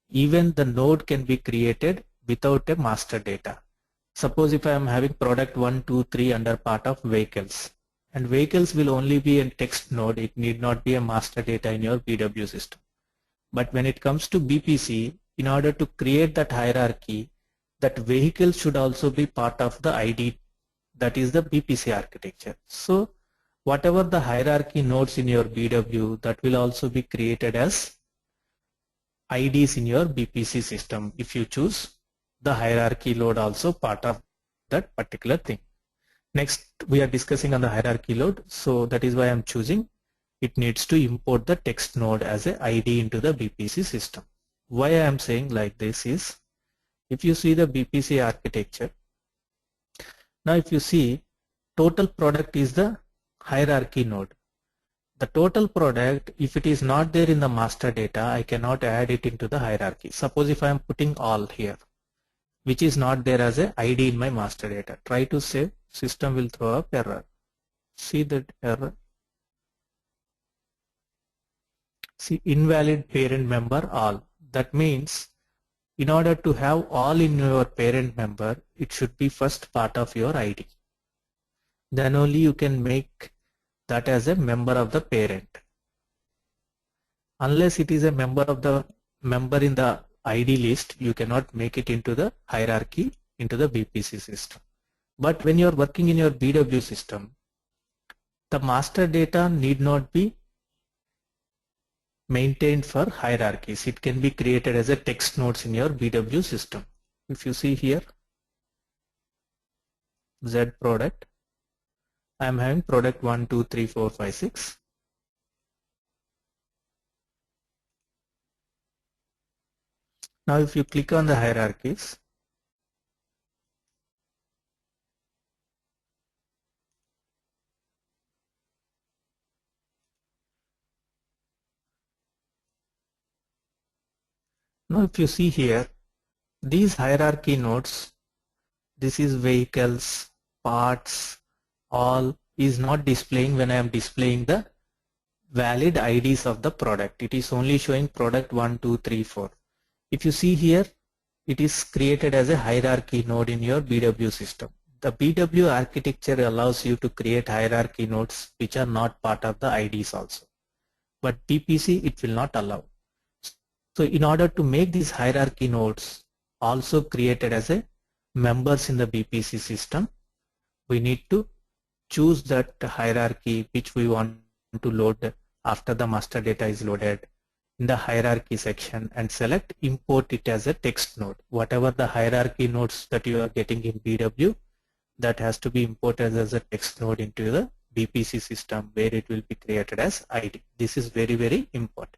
even the node can be created without a master data. Suppose if I am having product 1, 2, 3 under part of vehicles, and vehicles will only be a text node, it need not be a master data in your BW system. But when it comes to BPC, in order to create that hierarchy, that vehicle should also be part of the ID, that is the BPC architecture. So whatever the hierarchy nodes in your BW, that will also be created as IDs in your BPC system if you choose the hierarchy load also part of that particular thing. Next we are discussing on the hierarchy load, so that is why I am choosing it needs to import the text node as a ID into the BPC system. Why I am saying like this is, if you see the BPC architecture, now if you see total product is the hierarchy node. The total product, if it is not there in the master data, I cannot add it into the hierarchy. Suppose if I am putting all here, which is not there as a ID in my master data, try to save, system will throw up error. See that error. See, invalid parent member all. That means in order to have all in your parent member, it should be first part of your ID. Then only you can make that as a member of the parent. Unless it is a member of the member in the ID list, you cannot make it into the hierarchy into the BPC system. But when you are working in your BW system, the master data need not be maintained for hierarchies. It can be created as a text nodes in your BW system. If you see here, Z product, I am having product 1, 2, 3, 4, 5, 6. Now if you click on the hierarchies, now if you see here, these hierarchy nodes, this is vehicles, parts, all is not displaying when I am displaying the valid IDs of the product. It is only showing product 1, 2, 3, 4. If you see here, it is created as a hierarchy node in your BW system. The BW architecture allows you to create hierarchy nodes which are not part of the IDs also. But BPC it will not allow. So in order to make these hierarchy nodes also created as a members in the BPC system, we need to choose that hierarchy which we want to load after the master data is loaded in the hierarchy section and select import it as a text node. Whatever the hierarchy nodes that you are getting in BW, that has to be imported as a text node into the BPC system where it will be created as ID. This is very, very important.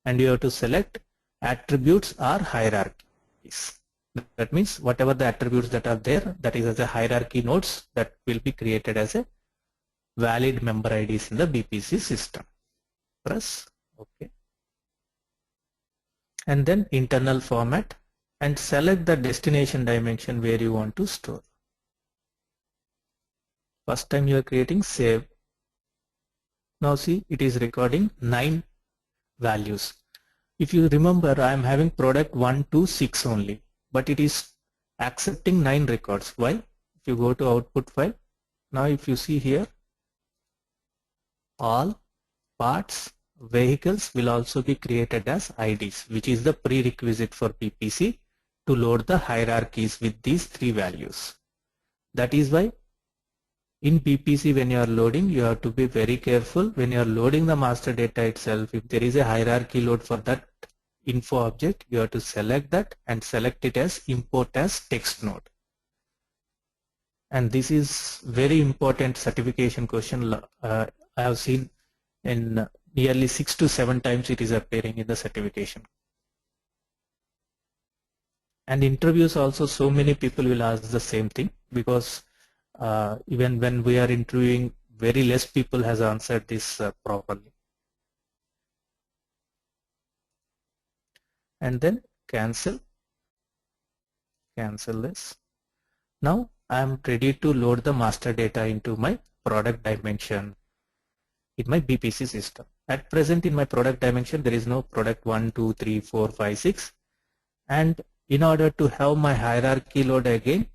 And you have to select attributes or hierarchies. That means whatever the attributes that are there, that is as a hierarchy nodes, that will be created as a valid member IDs in the BPC system. Press OK. And then internal format and select the destination dimension where you want to store. First time you are creating, save. Now see, it is recording 9 values. If you remember, I am having product 1 to 6 only, but it is accepting 9 records. Why? If you go to output file, now if you see here, all parts, vehicles will also be created as IDs, which is the prerequisite for BPC to load the hierarchies with these 3 values. That is why in BPC when you are loading, you have to be very careful when you are loading the master data itself. If there is a hierarchy load for that info object, you have to select that and select it as import as text node. And this is very important certification question. I have seen in nearly 6 to 7 times it is appearing in the certification. And interviews also, so many people will ask the same thing, because even when we are interviewing, very less people has answered this properly. And then cancel this. Now I am ready to load the master data into my product dimension in my BPC system. At present in my product dimension there is no product 1, 2, 3, 4, 5, 6, and in order to have my hierarchy load again,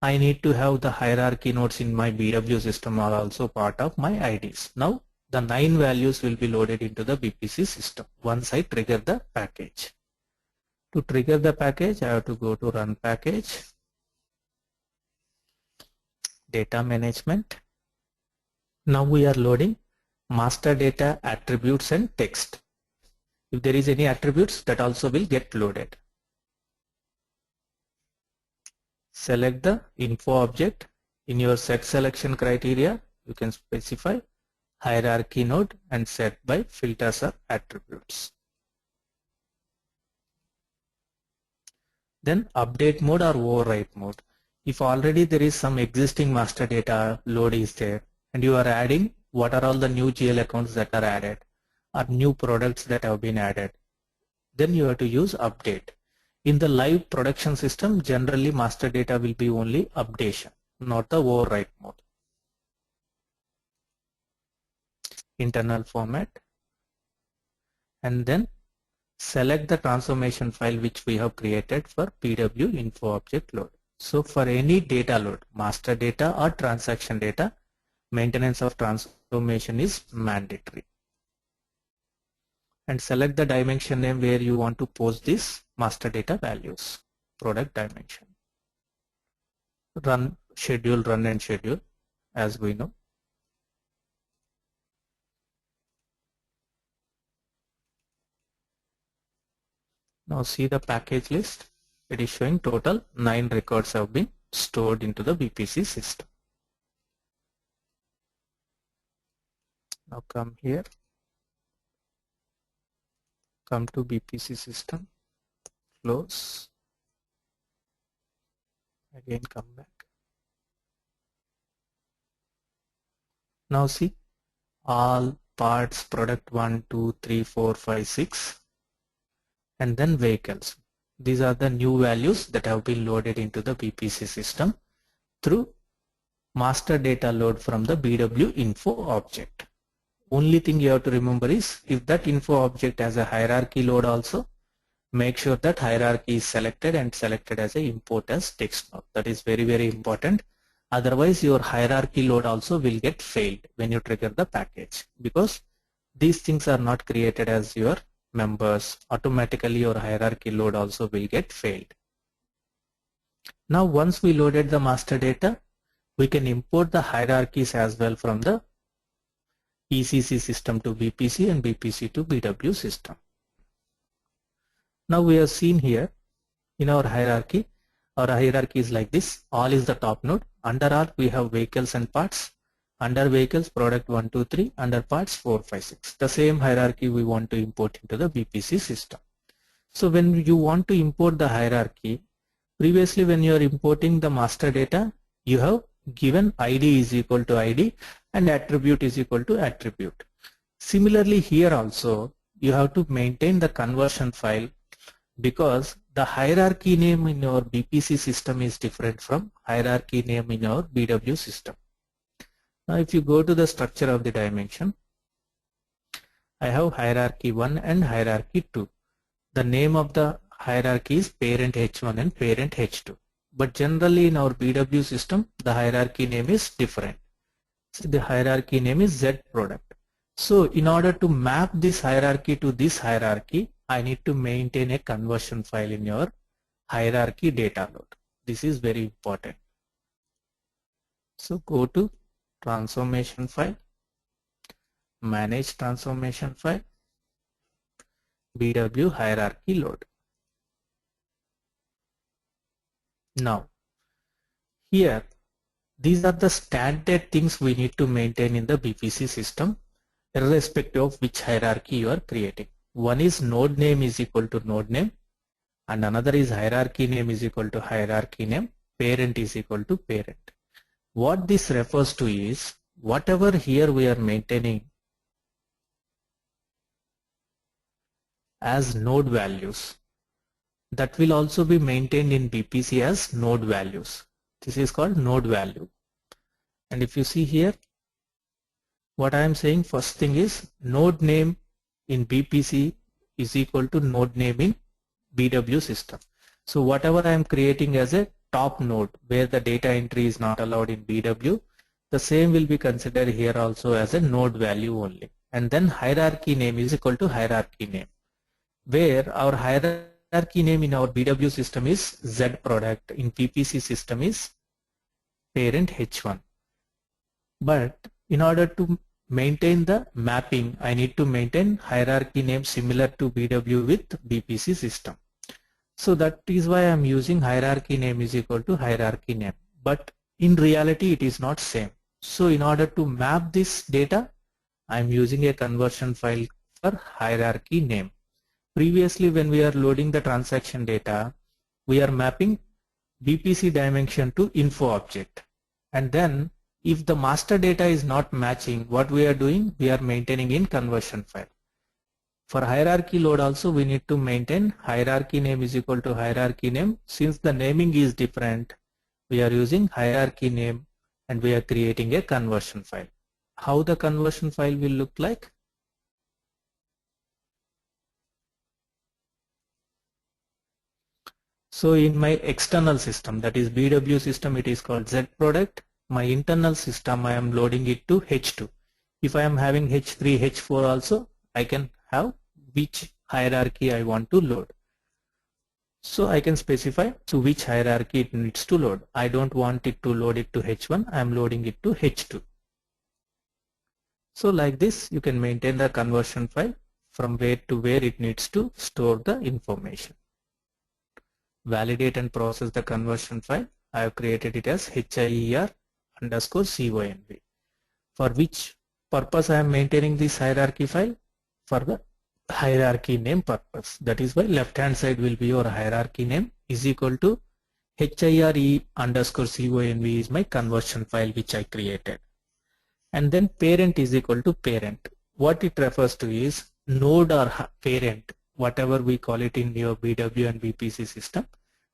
I need to have the hierarchy nodes in my BW system are also part of my IDs. Now the 9 values will be loaded into the BPC system once I trigger the package. To trigger the package, I have to go to run package, data management. Now we are loading master data, attributes and text. If there is any attributes, that also will get loaded. Select the info object. In your set selection criteria, you can specify hierarchy node and set by filters or attributes. Then update mode or overwrite mode. If already there is some existing master data load is there and you are adding what are all the new GL accounts that are added or new products that have been added, then you have to use update. In the live production system, generally master data will be only updation, not the overwrite mode. Internal format, and then select the transformation file which we have created for PW info object load. So for any data load, master data or transaction data, maintenance of transformation is mandatory. And select the dimension name where you want to post this master data values, product dimension. Run and schedule as we know. Now see the package list. It is showing total 9 records have been stored into the BPC system. Now come here. Come to BPC system. Close. Again come back. Now see all parts, product 1, 2, 3, 4, 5, 6. And then vehicles. These are the new values that have been loaded into the BPC system through master data load from the BW info object. Only thing you have to remember is if that info object has a hierarchy load also, make sure that hierarchy is selected and selected as a import as text node. That is very, very important. Otherwise your hierarchy load also will get failed when you trigger the package, because these things are not created as your members. Automatically your hierarchy load also will get failed. Now once we loaded the master data, we can import the hierarchies as well from the ECC system to BPC and BPC to BW system. Now we have seen here in our hierarchy is like this. All is the top node. Under all we have vehicles and parts. Under vehicles, product 1, 2, 3. Under parts 4, 5, 6. The same hierarchy we want to import into the BPC system. So when you want to import the hierarchy, previously when you are importing the master data, you have given ID is equal to ID and attribute is equal to attribute. Similarly here also you have to maintain the conversion file, because the hierarchy name in your BPC system is different from hierarchy name in our BW system. Now if you go to the structure of the dimension, I have hierarchy 1 and hierarchy 2. The name of the hierarchy is parent H1 and parent H2. But generally in our BW system, the hierarchy name is different. So the hierarchy name is Z product. So in order to map this hierarchy to this hierarchy, I need to maintain a conversion file in your hierarchy data load. This is very important. So go to transformation file, manage transformation file, BW hierarchy load. Now here these are the standard things we need to maintain in the BPC system irrespective of which hierarchy you are creating. One is node name is equal to node name, and another is hierarchy name is equal to hierarchy name, parent is equal to parent. What this refers to is whatever here we are maintaining as node values, that will also be maintained in BPC as node values. This is called node value. And if you see here, what I am saying, first thing is node name in BPC is equal to node name in BW system. So whatever I am creating as a top node where the data entry is not allowed in BW, the same will be considered here also as a node value only. And then hierarchy name is equal to hierarchy name, where our hierarchy hierarchy name in our BW system is Z product. In PPC system is parent H1. But in order to maintain the mapping, I need to maintain hierarchy name similar to BW with BPC system. So that is why I am using hierarchy name is equal to hierarchy name. But in reality, it is not same. So in order to map this data, I am using a conversion file for hierarchy name. Previously, when we are loading the transaction data, we are mapping BPC dimension to info object. And then if the master data is not matching, what we are doing, we are maintaining in conversion file. For hierarchy load also, we need to maintain hierarchy name is equal to hierarchy name. Since the naming is different, we are using hierarchy name and we are creating a conversion file. How the conversion file will look like? So in my external system, that is BW system, it is called Z product. My internal system, I am loading it to H2. If I am having H3, H4 also, I can have which hierarchy I want to load. So I can specify to which hierarchy it needs to load. I don't want it to load it to H1, I am loading it to H2. So like this, you can maintain the conversion file from where to where it needs to store the information. Validate and process the conversion file. I have created it as HIER underscore CONV. For which purpose I am maintaining this hierarchy file? For the hierarchy name purpose. That is why left hand side will be your hierarchy name is equal to HIRE underscore CONV is my conversion file which I created. And then parent is equal to parent. What it refers to is node or parent, whatever we call it in your BW and BPC system,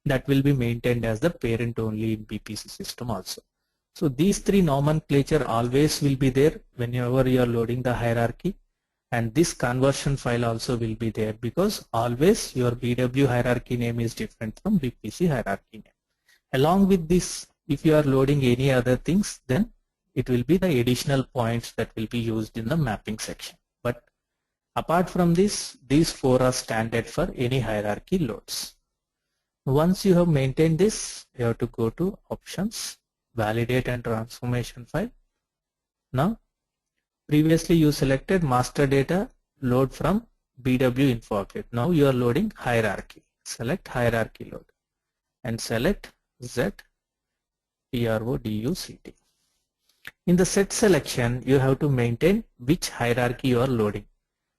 that will be maintained as the parent only in BPC system also. So these three nomenclature always will be there whenever you are loading the hierarchy, and this conversion file also will be there because always your BW hierarchy name is different from BPC hierarchy name. Along with this, if you are loading any other things, then it will be the additional points that will be used in the mapping section. But apart from this, these four are standard for any hierarchy loads. Once you have maintained this, you have to go to options, validate and transformation file. Now, previously you selected master data load from BW info object. Now you are loading hierarchy. Select hierarchy load and select Z PRODUCT. In the set selection, you have to maintain which hierarchy you are loading.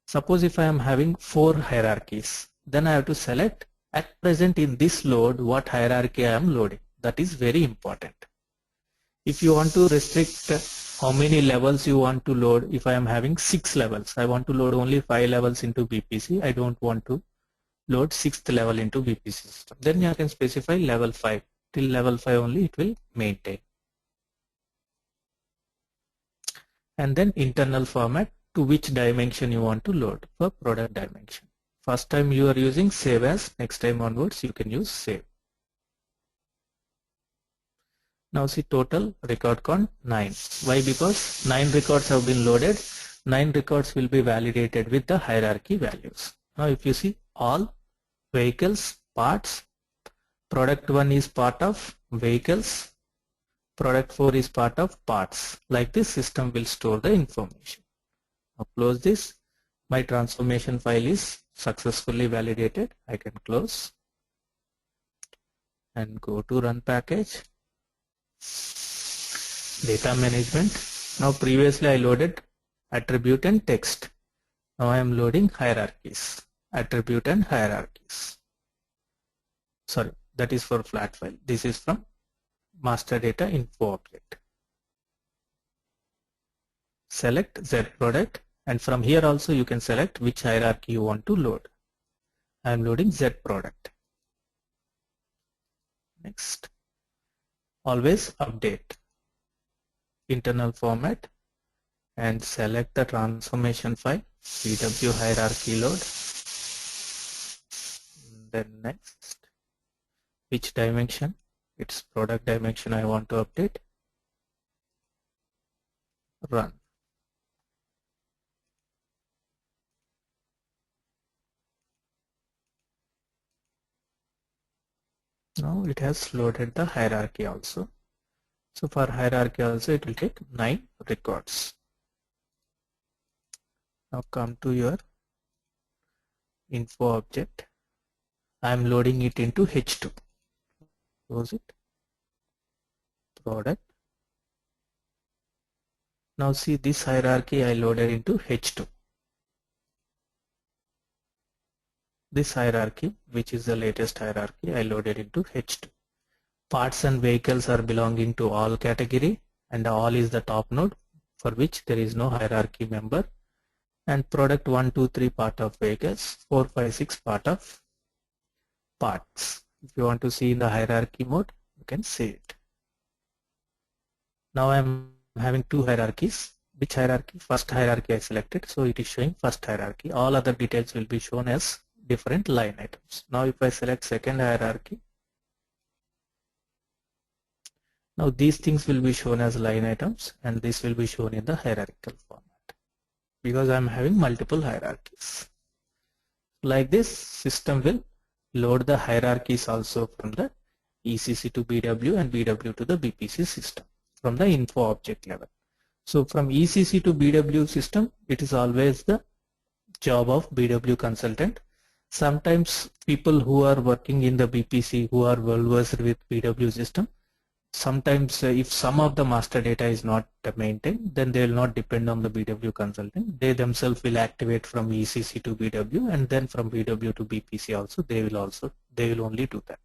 Suppose if I am having 4 hierarchies, then I have to select at present in this load what hierarchy I am loading. That is very important. If you want to restrict how many levels you want to load, if I am having 6 levels, I want to load only 5 levels into BPC, I don't want to load 6th level into BPC system. Then you can specify level 5. Till level 5 only it will maintain. And then internal format, to which dimension you want to load for product dimension. First time you are using save as, next time onwards you can use save. Now see total record count 9. Why? Because 9 records have been loaded. 9 records will be validated with the hierarchy values. Now if you see all vehicles, parts, product 1 is part of vehicles, product 4 is part of parts. Like this, system will store the information. Now close this. My transformation file is successfully validated. I can close and go to run package. Data management. Now previously I loaded attribute and text. Now I am loading hierarchies. Attribute and hierarchies. Sorry, that is for flat file. This is from master data info object. Select Z product, and from here also you can select which hierarchy you want to load. I am loading Z product. Next. Always update. Internal format and select the transformation file, BW hierarchy load. Then next, which dimension? It's product dimension I want to update. Run. Now it has loaded the hierarchy also. So for hierarchy also it will take 9 records. Now come to your info object. I am loading it into H2. Close it. Product. Now see this hierarchy I loaded into H2. This hierarchy, which is the latest hierarchy, I loaded into H2. Parts and vehicles are belonging to all category, and all is the top node for which there is no hierarchy member, and product 1, 2, 3 part of vehicles, 4, 5, 6 part of parts. If you want to see in the hierarchy mode, you can see it. Now I am having two hierarchies. Which hierarchy? First hierarchy I selected, so it is showing first hierarchy. All other details will be shown as different line items. Now if I select second hierarchy, now these things will be shown as line items, and this will be shown in the hierarchical format because I am having multiple hierarchies. Like this, system will load the hierarchies also from the ECC to BW and BW to the BPC system from the info object level. So from ECC to BW system, it is always the job of BW consultant. Sometimes people who are working in the BPC who are well versed with BW system, sometimes if some of the master data is not maintained, then they will not depend on the BW consultant. They themselves will activate from ECC to BW, and then from BW to BPC also they will only do that.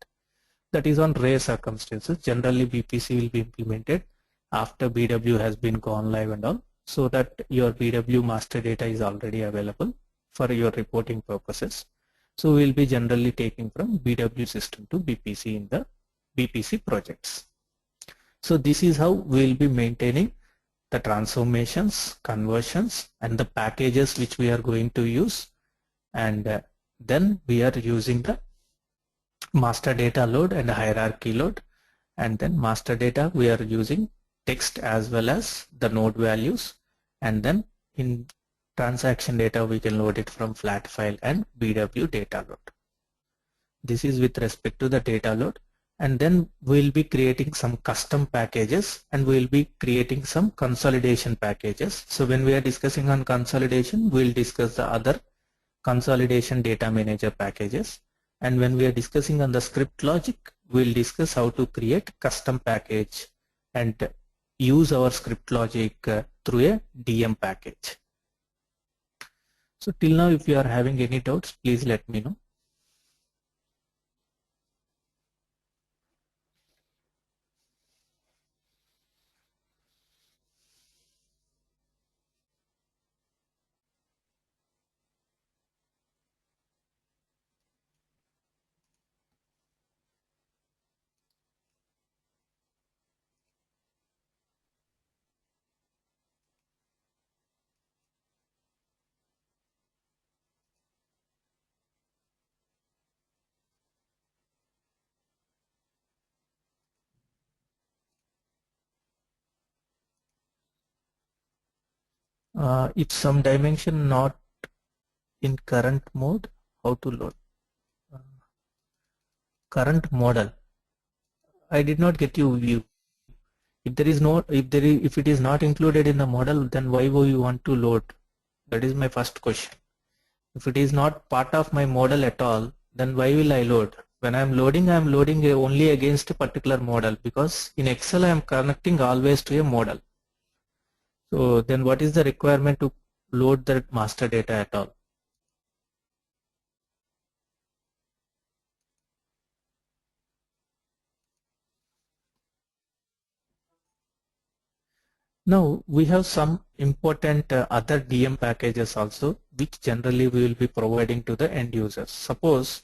That is on rare circumstances. Generally BPC will be implemented after BW has been gone live and all, so that your BW master data is already available for your reporting purposes. So we will be generally taking from BW system to BPC in the BPC projects. So this is how we will be maintaining the transformations, conversions, and the packages which we are going to use, and then we are using the master data load and hierarchy load, and then master data we are using text as well as the node values, and then in transaction data we can load it from flat file and BW data load. This is with respect to the data load, and then we'll be creating some custom packages, and we'll be creating some consolidation packages. So when we are discussing on consolidation, we'll discuss the other consolidation data manager packages, and when we are discussing on the script logic, we'll discuss how to create custom package and use our script logic through a DM package. So till now, if you are having any doubts, please let me know. If some dimension not in current mode, how to load? Current model. I did not get you view. If it is not included in the model, then why would you want to load? That is my first question. If it is not part of my model at all, then why will I load? When I am loading only against a particular model, because in Excel I am connecting always to a model. So then what is the requirement to load that master data at all? Now we have some important other DM packages also, which generally we will be providing to the end users. Suppose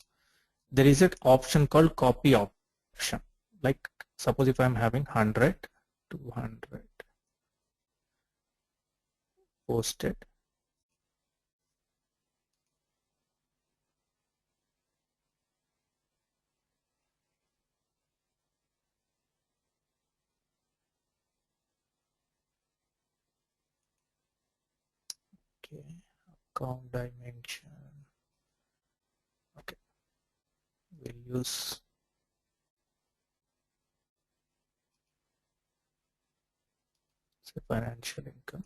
there is an option called copy option. Like suppose if I am having 100, 200 posted. Okay, account dimension. Okay, we'll use So financial income.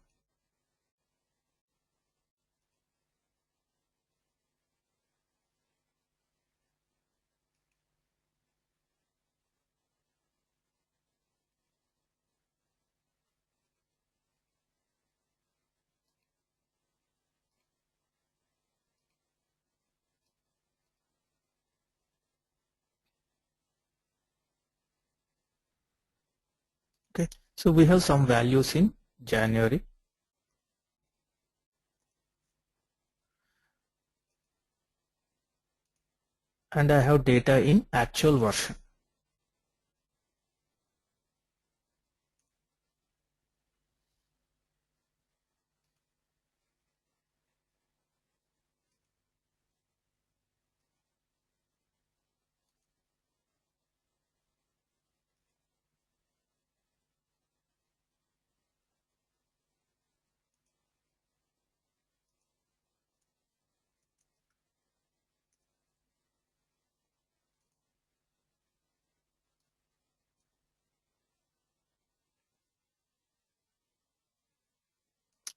Okay, so we have some values in January. And I have data in actual version.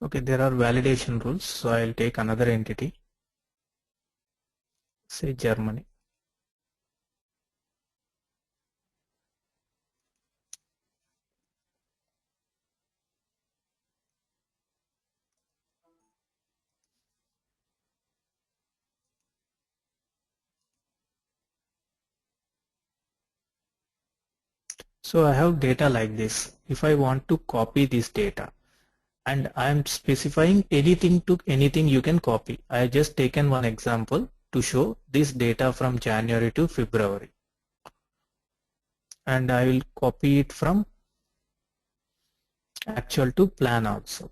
Okay, there are validation rules, so I'll take another entity, say Germany. So I have data like this. If I want to copy this data, and I am specifying anything to anything you can copy. I have just taken one example to show this data from January to February. And I will copy it from actual to plan also.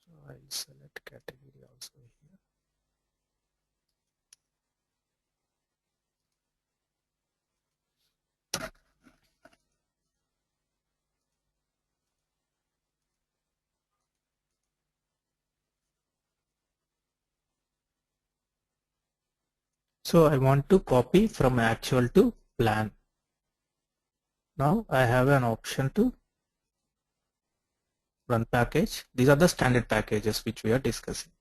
So I'll select category also here. So I want to copy from actual to plan. Now I have an option to run package. These are the standard packages which we are discussing.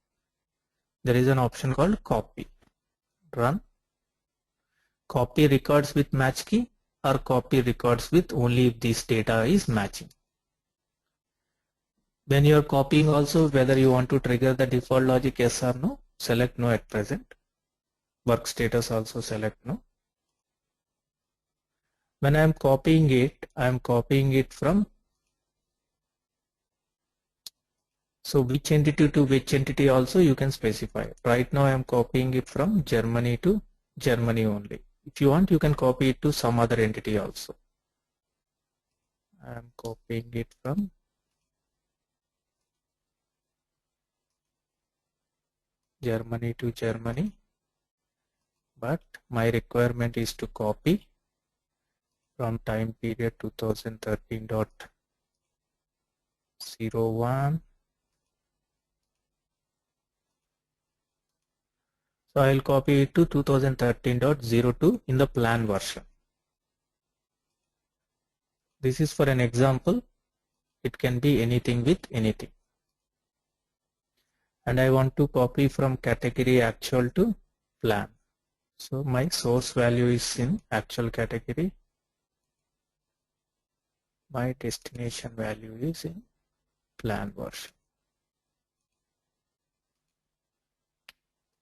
There is an option called copy. Run. Copy records with match key or copy records with only if this data is matching. When you are copying also, whether you want to trigger the default logic yes or no, select no at present. Work status also select no. When I am copying it from, so which entity to which entity also you can specify. Right now I am copying it from Germany to Germany only. If you want, you can copy it to some other entity also. I am copying it from Germany to Germany, but my requirement is to copy from time period 2013.01. So I will copy it to 2013.02 in the plan version. This is for an example. It can be anything with anything. And I want to copy from category actual to plan. So my source value is in actual category. My destination value is in plan version.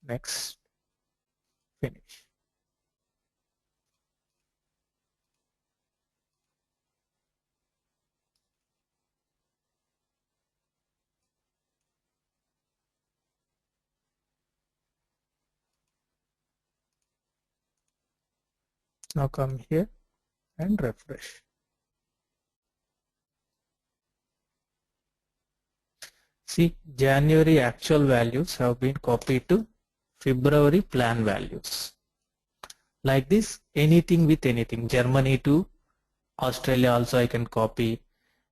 Next, finish. Now come here and refresh. See, January actual values have been copied to February plan values. Like this, anything with anything, Germany to Australia also I can copy.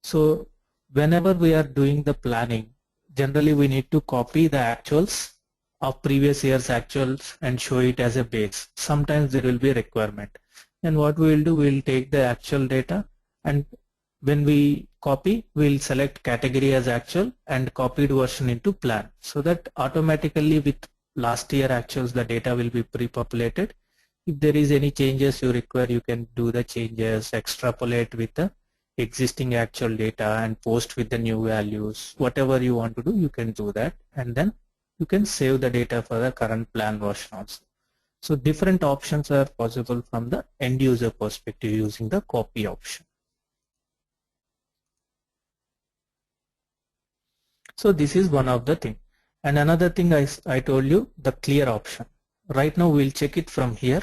So whenever we are doing the planning, generally we need to copy the actuals of previous year's actuals and show it as a base. Sometimes there will be a requirement. And what we will do, we will take the actual data and when we copy, we'll select category as actual and copied version into plan, so that automatically with last year actuals the data will be pre-populated. If there is any changes you require, you can do the changes, extrapolate with the existing actual data and post with the new values. Whatever you want to do, you can do that, and then you can save the data for the current plan version also. So different options are possible from the end user perspective using the copy option. So this is one of the thing. And another thing I told you, the clear option. Right now we'll check it from here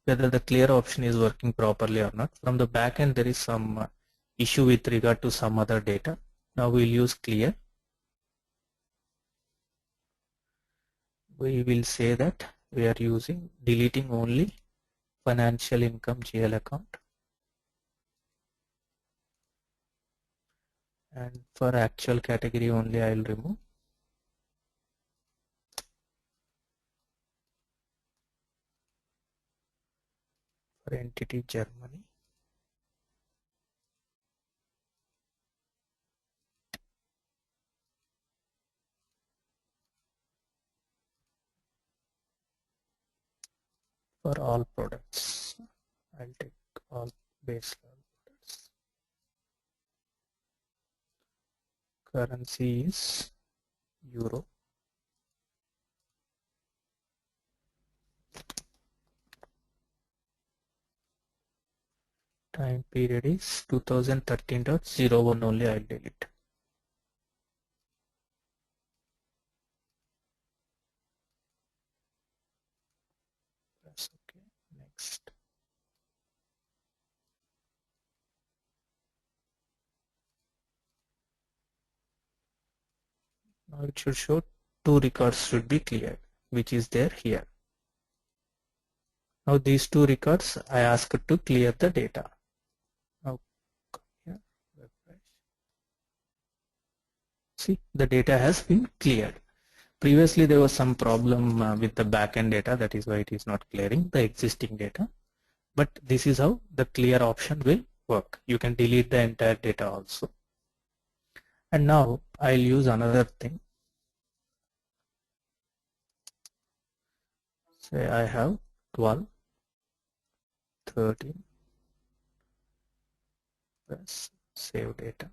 whether the clear option is working properly or not. From the back end there is some issue with regard to some other data. Now we'll use clear. We will say that we are using deleting only financial income GL account, and for actual category only I will remove. For entity Germany, for all products I'll take all base level products. Currency is euro. Time period is 2013.01 only I'll delete. That's okay. Next. Now it should show 2 records should be cleared, which is there here. Now these 2 records I asked to clear the data. Now come here, refresh. See, the data has been cleared. Previously there was some problem with the backend data, that is why it is not clearing the existing data. But this is how the clear option will work. You can delete the entire data also. And now I'll use another thing. Say I have 12, 13, press save data.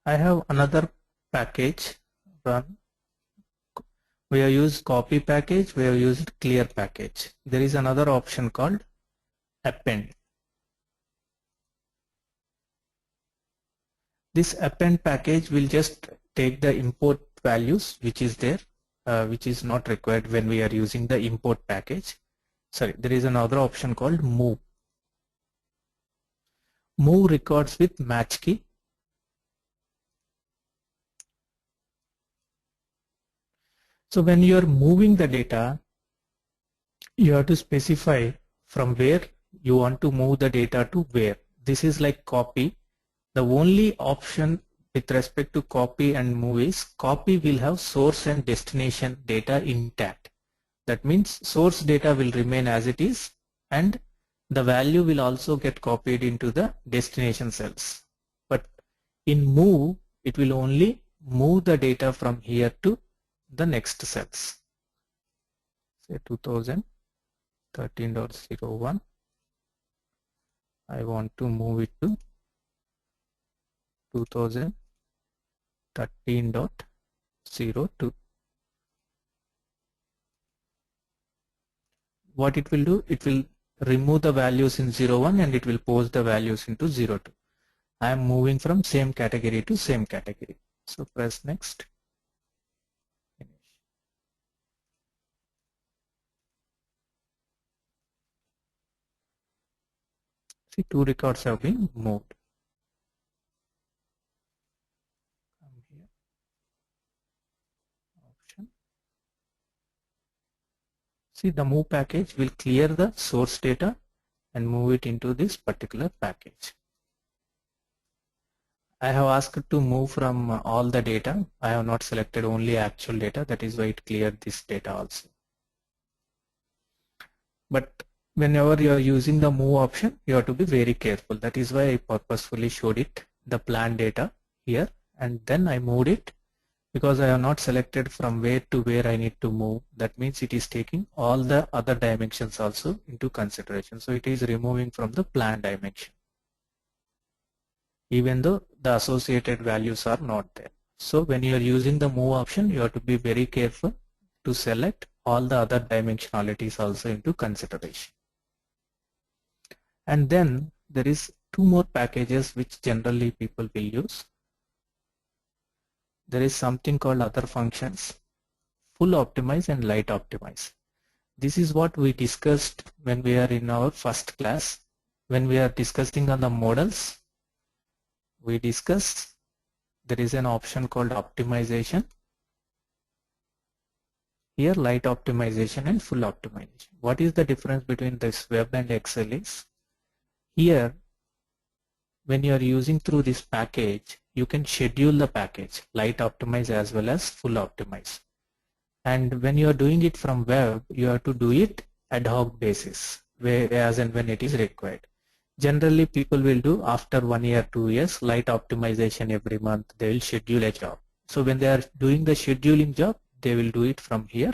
I have another package run. We have used copy package, we have used clear package. There is another option called append. This append package will just take the import values which is there, which is not required when we are using the import package. Sorry, there is another option called move. Move records with match key. So when you are moving the data, you have to specify from where you want to move the data to where. This is like copy. The only option with respect to copy and move is copy will have source and destination data intact. That means source data will remain as it is and the value will also get copied into the destination cells. But in move, it will only move the data from here to the next cells. Say 2013.01. I want to move it to 2013.02. What it will do, it will remove the values in 01 and it will post the values into 02. I am moving from same category to same category. So press next. Finish. See, 2 records have been moved. Come here. Option. See, the move package will clear the source data and move it into this particular package. I have asked to move from all the data. I have not selected only actual data. That is why it cleared this data also. But whenever you are using the move option, you have to be very careful. That is why I purposefully showed it, the plan data here, and then I moved it because I have not selected from where to where I need to move. That means it is taking all the other dimensions also into consideration. So it is removing from the plan dimension, even though the associated values are not there. So when you are using the move option, you have to be very careful to select all the other dimensionalities also into consideration. And then there is two more packages which generally people will use. There is something called other functions, full optimize and light optimize. This is what we discussed when we are in our first class. When we are discussing on the models, we discuss there is an option called optimization. Here light optimization and full optimization. What is the difference between this web and Excel is, here when you are using through this package, you can schedule the package, light optimize as well as full optimize. And when you are doing it from web, you have to do it ad hoc basis, as and when it is required. Generally, people will do after 1 year, 2 years, light optimization every month, they will schedule a job. So when they are doing the scheduling job, they will do it from here,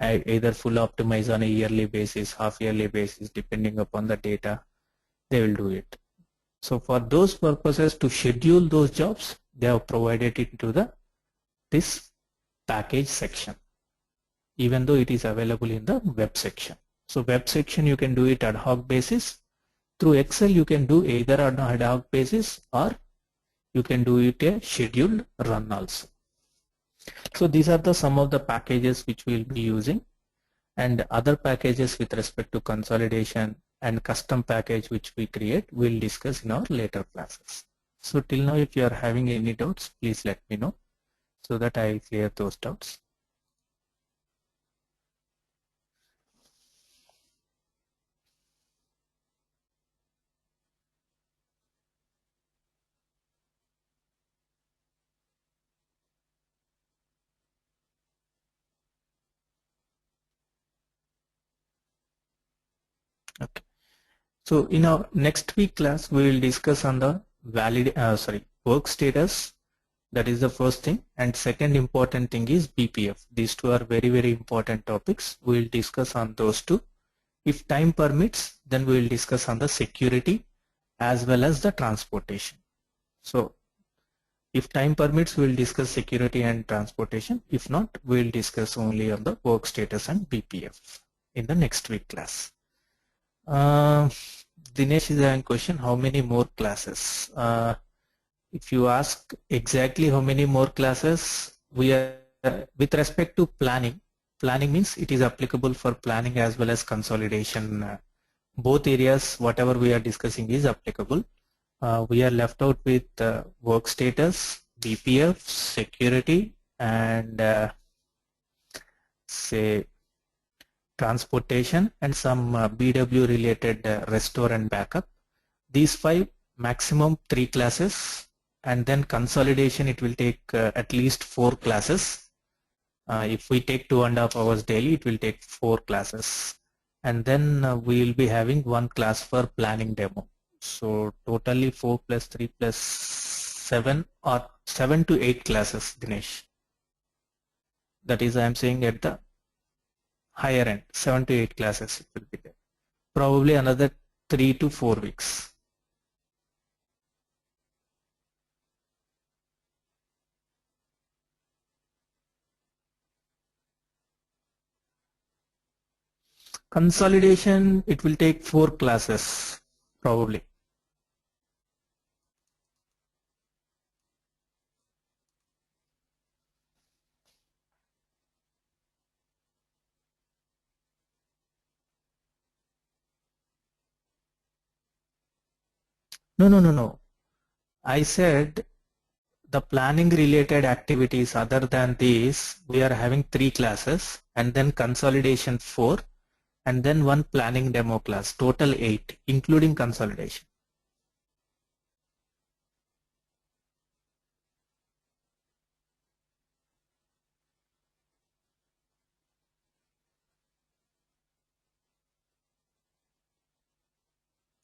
either full optimize on a yearly basis, half yearly basis, depending upon the data, they will do it. So for those purposes, to schedule those jobs, they have provided it into this package section, even though it is available in the web section. So web section you can do it ad hoc basis. Through Excel you can do either on ad hoc basis or you can do it a scheduled run also. So these are some of the packages which we will be using, and other packages with respect to consolidation and custom package which we create, we will discuss in our later classes. So till now, if you are having any doubts, please let me know so that I clear those doubts. Okay. So in our next week class, we will discuss on the work status. That is the first thing, and second important thing is BPF. These two are very, very important topics. We will discuss on those two. If time permits, then we will discuss on the security as well as the transportation. So if time permits, we will discuss security and transportation. If not, we will discuss only on the work status and BPF in the next week class. Dinesh is having a question, how many more classes? If you ask exactly how many more classes, we are with respect to planning means it is applicable for planning as well as consolidation. Both areas, whatever we are discussing is applicable. We are left out with work status, BPF, security, and say transportation, and some BW related restore and backup. These 5, maximum 3 classes, and then consolidation it will take at least 4 classes. If we take 2.5 hours daily, it will take 4 classes, and then we will be having 1 class for planning demo. So totally 4 plus 3 plus 7, or 7 to 8 classes, Dinesh. That is, I am saying at the higher end, 7 to 8 classes it will be there. Probably another 3 to 4 weeks. Consolidation, it will take 4 classes probably. No. I said the planning related activities other than these, we are having 3 classes, and then consolidation 4, and then 1 planning demo class, total 8, including consolidation.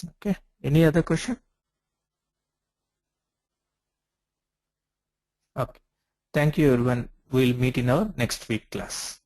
Okay. Any other question? Okay. Thank you everyone. We'll meet in our next week class.